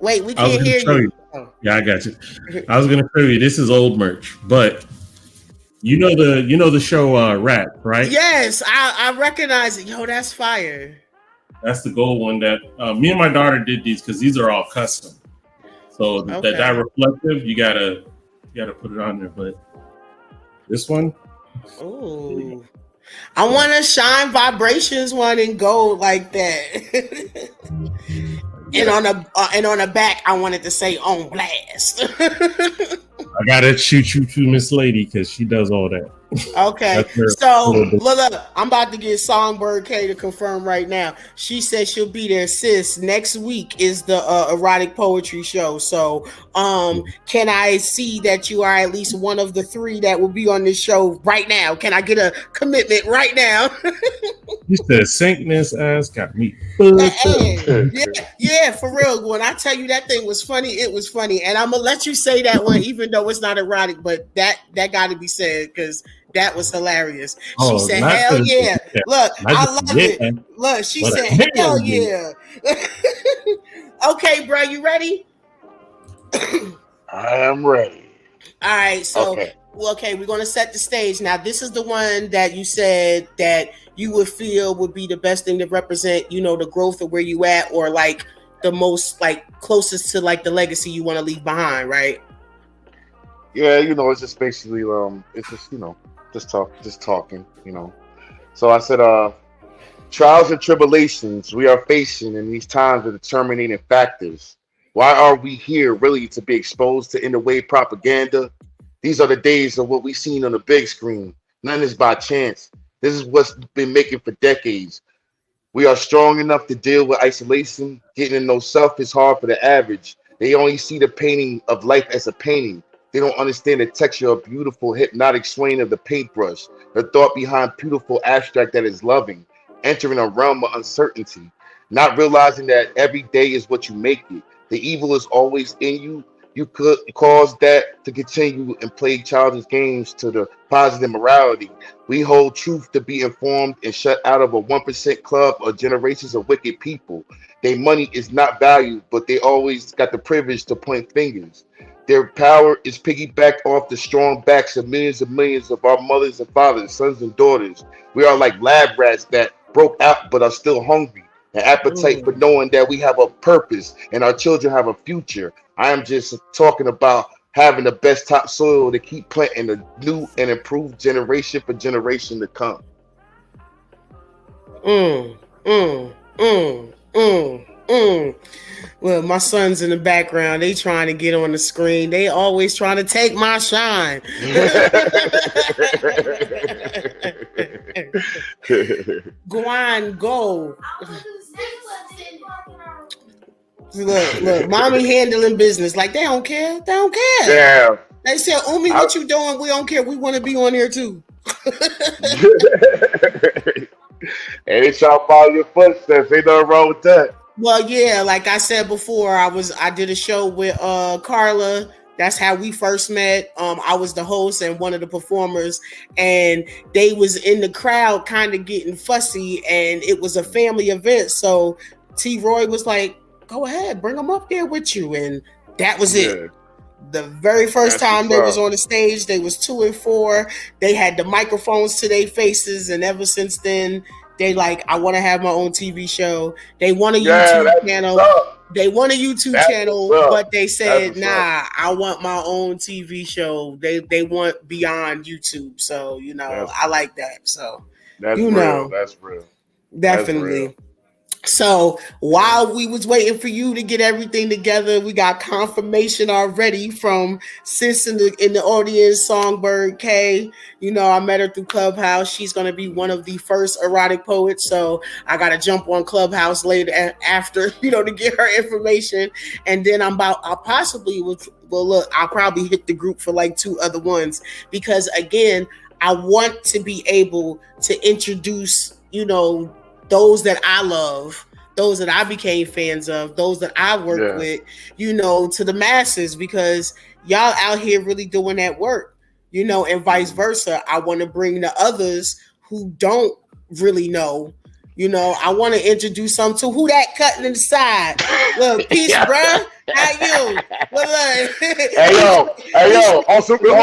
B: Wait, we can't hear you.
A: Yeah, I got you. I was gonna show you. This is old merch, but you know the show Rap, right?
B: Yes, I recognize it. That's fire.
A: That's the gold one that me and my daughter did these because these are all custom. So that reflective, you gotta put it on there. But this one,
B: ooh. I want a Shine Vibrations one in gold like that. And on the back, I wanted to say on blast.
A: I gotta shoot you to Miss Lady because she does all that.
B: Okay, so look, I'm about to get Songbird K to confirm right now. She said she'll be there, sis. Next week is the erotic poetry show. So, can I see that you are at least one of the 3 that will be on this show right now? Can I get a commitment right now?
A: You said Saintness ass got me.
B: Yeah, for real. When I tell you that thing was funny, it was funny, and I'm gonna let you say that one, even though it's not erotic. But that got to be said because that was hilarious. She said, "Hell yeah!" Look, I love it. Look, she said, "Hell yeah!" Okay, bro, you ready?
C: I am ready.
B: All right, so okay, we're gonna set the stage now. This is the one that you said that you would feel would be the best thing to represent, the growth of where you at, or like the most closest to the legacy you want to leave behind, right?
C: Yeah, it's just basically it's just just talking, So I said, trials and tribulations we are facing in these times are determining factors. Why are we here really to be exposed to interwave propaganda? These are the days of what we've seen on the big screen. None is by chance. This is what's been making for decades. We are strong enough to deal with isolation. Getting to know self is hard for the average. They only see the painting of life as a painting. They don't understand the texture of beautiful, hypnotic swaying of the paintbrush, the thought behind beautiful abstract that is loving, entering a realm of uncertainty. not realizing that every day is what you make it. The evil is always in you. You could cause that to continue and play childish games to the positive morality. We hold truth to be informed and shut out of a 1% club or generations of wicked people. Their money is not valued, but they always got the privilege to point fingers. Their power is piggybacked off the strong backs of millions of our mothers and fathers, sons and daughters. We are like lab rats that broke out but are still hungry. An appetite for knowing that we have a purpose and our children have a future. I am just talking about having the best topsoil to keep planting a new and improved generation for generation to come.
B: Well, my son's in the background. They trying to get on the screen. They always trying to take my shine. Guan, go. Look, mommy handling business. Like, they don't care. They don't care.
C: Yeah.
B: They said, Umi, what you doing? We don't care. We want to be on here too.
C: And they try to follow your footsteps. Ain't nothing wrong with that.
B: Well, yeah, like I said before, I did a show with Carla. That's how we first met. I was the host and one of the performers, and they was in the crowd kind of getting fussy, and it was a family event. So T. Roy was like, go ahead, bring them up there with you. And that was it. The very first time they was on the stage, they was 2 and 4. They had the microphones to their faces, and ever since then, they like, I want to have my own TV show. They want a YouTube channel. They want a YouTube channel, but they said, nah, I want my own TV show. They want beyond YouTube. So, you know, I like that. So,
C: that's
B: you
C: real.
B: know,
C: That's real.
B: Definitely.
C: That's real.
B: So while we was waiting for you to get everything together, we got confirmation already from sis in the audience, Songbird K. You know, I met her through Clubhouse. She's going to be one of the first erotic poets. So I got to jump on Clubhouse later after, you know, to get her information. And then I'll probably hit the group for like 2 other ones, because again, I want to be able to introduce, you know, those that I love, those that I became fans of, those that I work with, you know, to the masses, because y'all out here really doing that work, you know, and vice versa. I want to bring the others who don't really know, you know, I want to introduce them to who that cutting in the side. Look, peace, bruh. How you?
C: Hey yo, on some real,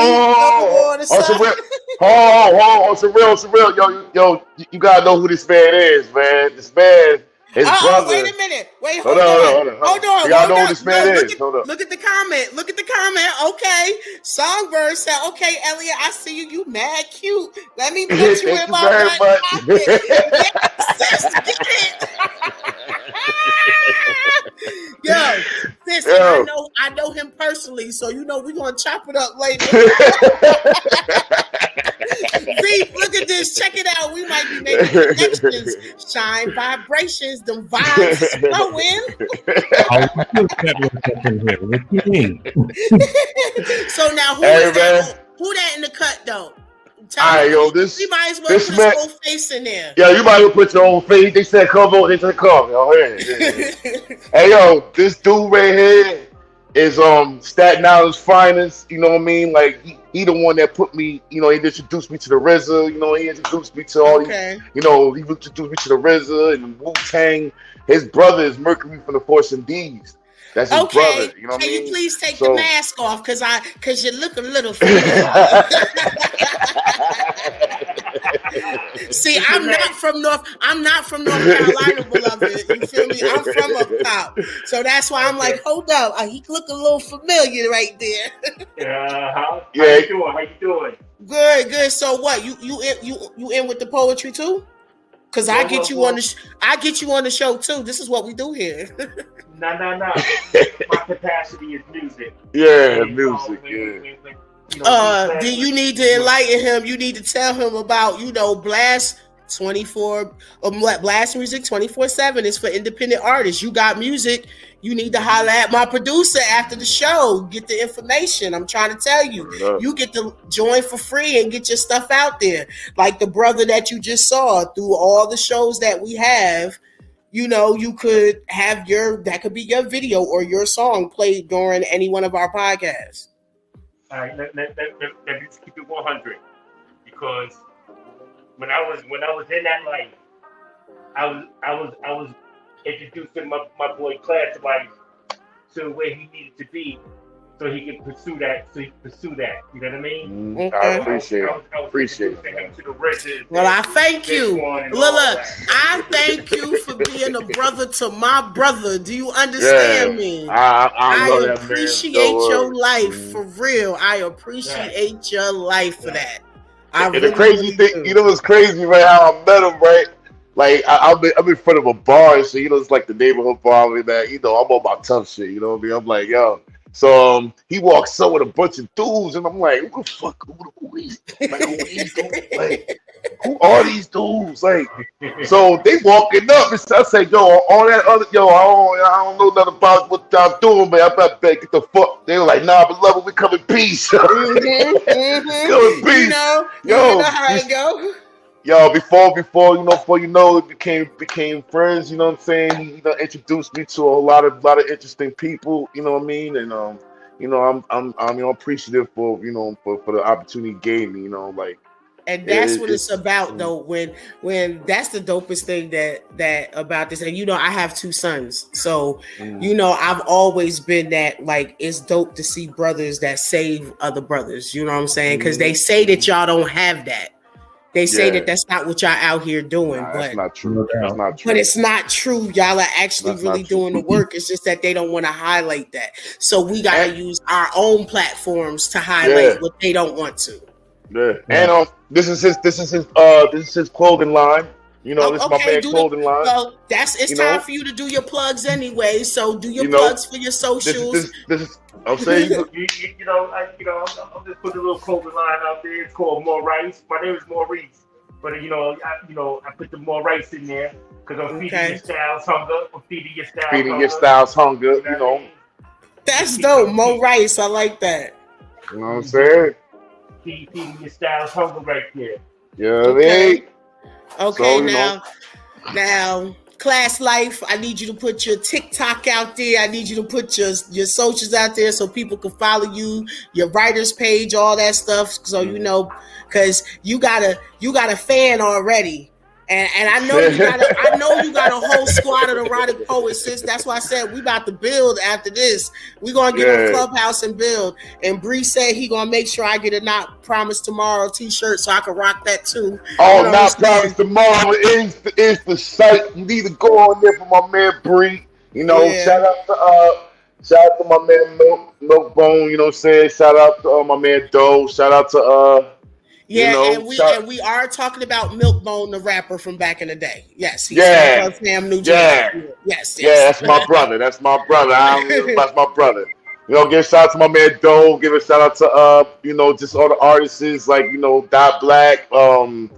C: yo, you gotta know who this man is, man. This man, his brother.
B: Wait a minute.
C: Hold on. You gotta know who this man is.
B: Look at the comment. Okay. Songbird said, okay, Elliot, I see you. You mad cute. Let me put you in my pocket. Yes, get it. Yo, sis, I know him personally, so you know we're gonna chop it up later. See, look at this. Check it out. We might be making connections. Shine vibrations, them vibes flowing. So now who that in the cut though? You might as well put his whole face in there.
C: Yeah, you might as well put your own face. They said come on. Yo, hey, yo, this dude right here is Staten Island's finest. You know what I mean? Like he the one that put me. You know, he introduced me to the RZA. You know, he introduced me to all these. You know, he introduced me to the RZA and Wu-Tang. His brother is Mercury from the Force MDs. That's his brother. You know what I mean?
B: Can you please take the mask off? Cause you look a little familiar. See, I'm not from North Carolina, beloved. You feel me? I'm from up top. So that's why I'm like, hold up. He look a little familiar right there.
E: How you doing?
B: Good. So what? You in with the poetry too? Cause I get you on the show too. This is what we do here.
E: No. My capacity is music.
C: Yeah, music. Yeah.
B: Do you need to enlighten him? You need to tell him about, you know, Blast 24, Blast Music 24/7 is for independent artists. You got music, you need to holler at my producer after the show. Get the information. I'm trying to tell you. You get to join for free and get your stuff out there. Like the brother that you just saw through all the shows that we have. you know, you could have that could be your video or your song played during any one of our podcasts.
E: All right, let me just keep it 100, because when I was in that life, I was introducing my boy Class Life to where he needed to be, so he can pursue that. You know what I mean?
B: Okay.
C: I appreciate it.
E: I was introducing him to the riches.
B: Well, I thank you. Look,
E: that.
B: I thank you for being a brother to my brother. Do you understand me?
C: I know that,
B: appreciate
C: man.
B: your life for real. I appreciate your life for that.
C: And the crazy thing, you know what's crazy, right? How I met him, right? Like I'm in front of a bar, so you know it's like the neighborhood bar, that you know I'm on my tough shit. You know what I mean? I'm like, yo. So he walks up with a bunch of dudes, and I'm like, who the fuck? Who is? Like, who are these dudes? Like, so they walking up, and I say, yo, all that other, yo, I don't know nothing about what y'all doing, but I better get the fuck. They were like, nah, beloved, we come in peace. Come in peace.
B: You know how it go.
C: Yo, before it became friends. You know what I'm saying? He introduced me to a lot of interesting people. You know what I mean? And you know, I'm appreciative for for the opportunity he gave me. You know, like.
B: And that's what it's about, though. When that's the dopest thing that about this. And you know, I have 2 sons, so you know, I've always been that. Like, it's dope to see brothers that save other brothers. You know what I'm saying? Because they say that y'all don't have that. They say that that's not what y'all out here doing, but
C: that's not true. That's not true.
B: But it's not true. Y'all are actually really doing the work. It's just that they don't want to highlight that. So we got to use our own platforms to highlight what they don't want to.
C: Yeah. And this is his clothing line. You know, this is my man clothing line.
B: Well, it's time for you to do your plugs anyway. So do your plugs for your socials.
C: This is I'm saying
E: I'm just putting a little clothing line out there. It's called Maurice. My name is Maurice, but I put the Maurice in there because I'm feeding your styles hunger. I'm feeding your styles hunger.
C: You know.
B: That's dope, Maurice. I like that.
C: You know what I'm saying?
E: Feeding your styles hunger right there.
C: Yeah, okay.
B: Okay, so, now, Class Life, I need you to put your TikTok out there. I need you to put your socials out there so people can follow you, your writers page, all that stuff. So you know, because you got a fan already. And I know you got a whole squad of erotic poets, sis. That's why I said we about to build after this. We gonna get on Clubhouse and build. And Bree said he gonna make sure I get a Not Promise Tomorrow t-shirt so I can rock that too.
C: Oh, Not Promise Tomorrow is the site. You need to go on there for my man Bree. You know, shout out to my man Milkbone. You know what I'm saying? Shout out to my man Doe. Shout out to
B: and we are talking about Milkbone, the rapper from back in the day. Yes, he's from Sam, New Jersey. Yes.
C: That's my brother. That's my brother. That's my brother. You know, give a shout out to my man Doe. Give a shout out to just all the artists like Dot Black, Flame,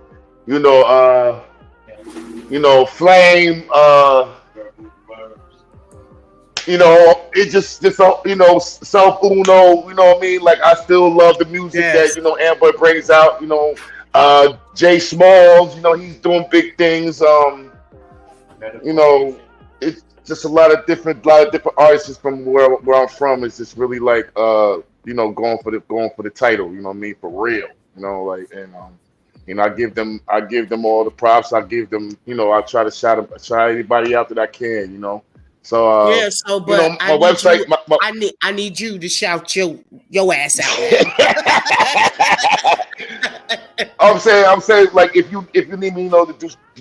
C: it just Self Uno, you know what I mean? Like, I still love the music that, Amber brings out, Jay Smalls, he's doing big things. It's just a lot of different artists from where I'm from. It's just really like, going for the title, you know what I mean? For real, I give them all the props. I give them, I try to shout anybody out that I can, So but my website.
B: I need you to shout your ass out.
C: I'm saying, like, if you need me,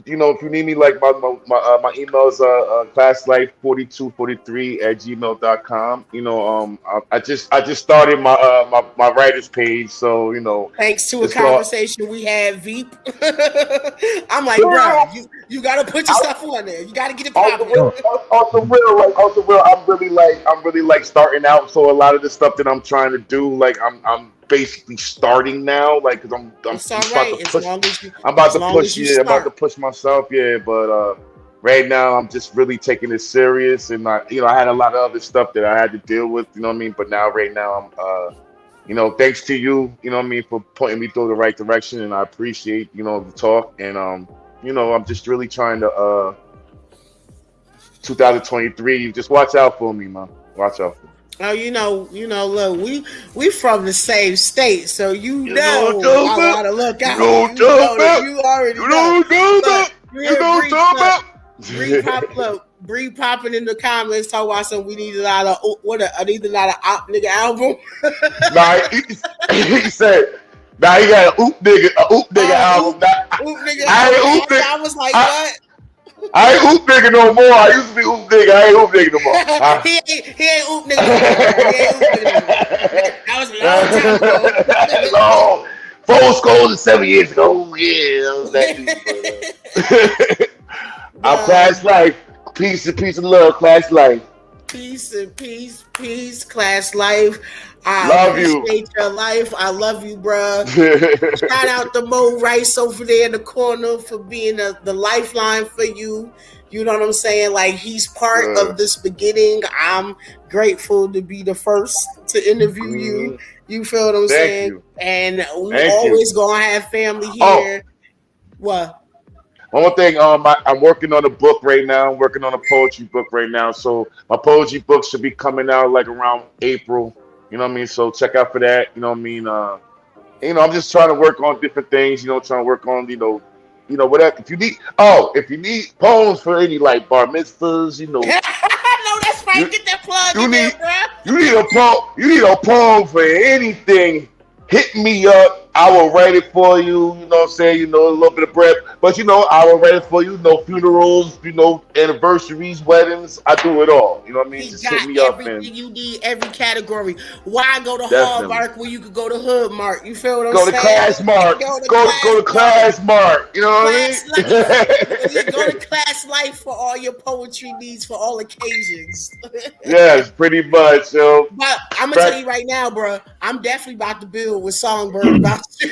C: if you need me, like, my email is classlife4243@gmail.com. I just started my writers page, so
B: thanks to a conversation we had, Veep. I'm like, bro, you gotta put yourself on there. You gotta get it popping.
C: On the real, I'm really like starting out. So a lot of the stuff that I'm trying to do, like, I'm basically starting now, like, because I'm about to push myself, but right now I'm just really taking it serious, and I had a lot of other stuff that I had to deal with, you know what I mean, but now right now I'm thanks to you, you know what I mean, for pointing me through the right direction, and I appreciate the talk, and I'm just really trying to 2023. Just watch out for me, man. Watch out for me.
B: Oh, look, we from the same state, so
C: You
B: know
C: know what I'm
B: I
C: talking about?
B: gotta look
C: You
B: out.
C: know what I'm talking about?
B: You already
C: You know
B: know.
C: what I'm talking about?
B: You
C: You know what I'm talking about?
B: Bree popping in the comments talking about some. We need a lot of I need a lot of op nigga album.
C: Nah, he said, nah, he got a oop nigga album.
B: Oop nigga
C: I ain't
B: album.
C: oop nigga.
B: I was like, what?
C: I ain't oop nigga no more. I used to be oop nigga. I ain't oop nigga no more.
B: he ain't oop nigga no more. He ain't oop nigga no more. That was a long time ago.
C: Long. 4 scores and 7 years ago. Yeah, that was that dude. Our class life. Peace and love, class life.
B: Peace and peace, class life. I
C: Love you.
B: appreciate your life. I love you, bruh. Shout out to Mo Rice over there in the corner for being the lifeline for you. You know what I'm saying? Like, he's part of this beginning. I'm grateful to be the first to interview you. You feel what I'm saying?
C: You.
B: And we always gonna have family here. What?
C: One more thing, I'm working on a book right now. I'm working on a poetry book right now. So my poetry book should be coming out like around April. You know what I mean? So check out for that. You know what I mean? I'm just trying to work on different things. Trying to work on, whatever. If you need poems for any like bar mitzvahs,
B: No, that's right. Get that plug in there, bro.
C: You need a poem for anything. Hit me up. I will write it for you. You know what I'm saying? A little bit of bread. But, I will write it for you. Funerals, anniversaries, weddings. I do it all. You know what I mean?
B: He
C: just
B: got
C: hit me up.
B: Everything you need, every category. Why go to Hallmark when you could go to Hoodmark? You feel what I'm saying?
C: Go to Classmark. Go to Classmark. You know what I mean?
B: Go to Class Life for all your poetry needs for all occasions.
C: Yes, pretty much. So.
B: But I'm going to tell you right now, bro, I'm definitely about to build with Songbird about you.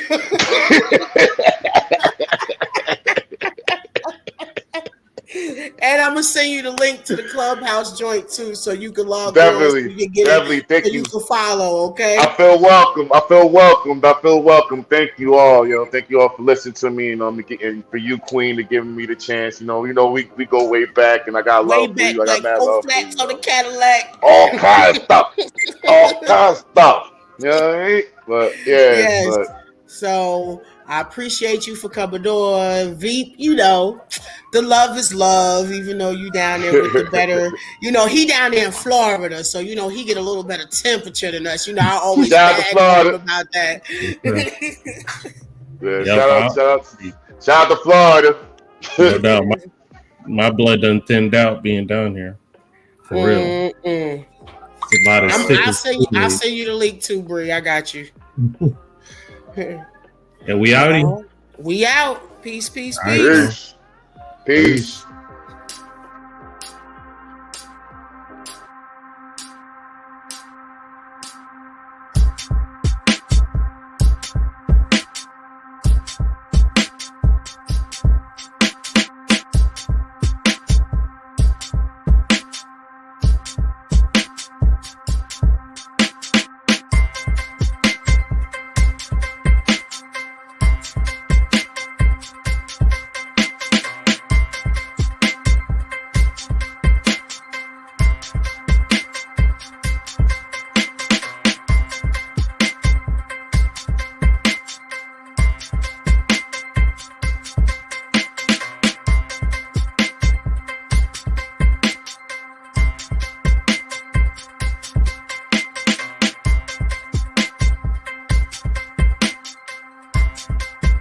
B: And I'm gonna send you the link to the Clubhouse joint too, so you can log on. So you can get
C: definitely.
B: It,
C: Thank
B: so
C: you.
B: You can follow. Okay.
C: I feel welcome. Thank you all. Thank you all for listening to me. And for you, Queen, to giving me the chance. We go way back, and I got love for you. I got mad love for you.
B: Flats on the Cadillac.
C: All kinds of stuff. You know what I mean? But
B: yes. So I appreciate you for coming on. Veep, the love is love, even though you down there with the better, he down there in Florida, so he get a little better temperature than us. I always
C: shout out to
B: about that.
C: Shout out to Florida.
A: No doubt. My blood done thinned out being down here. For real. It's a lot of
B: I'll send you the link too, Bree. I got you.
A: And we out.
B: We out. Peace.
C: Peace.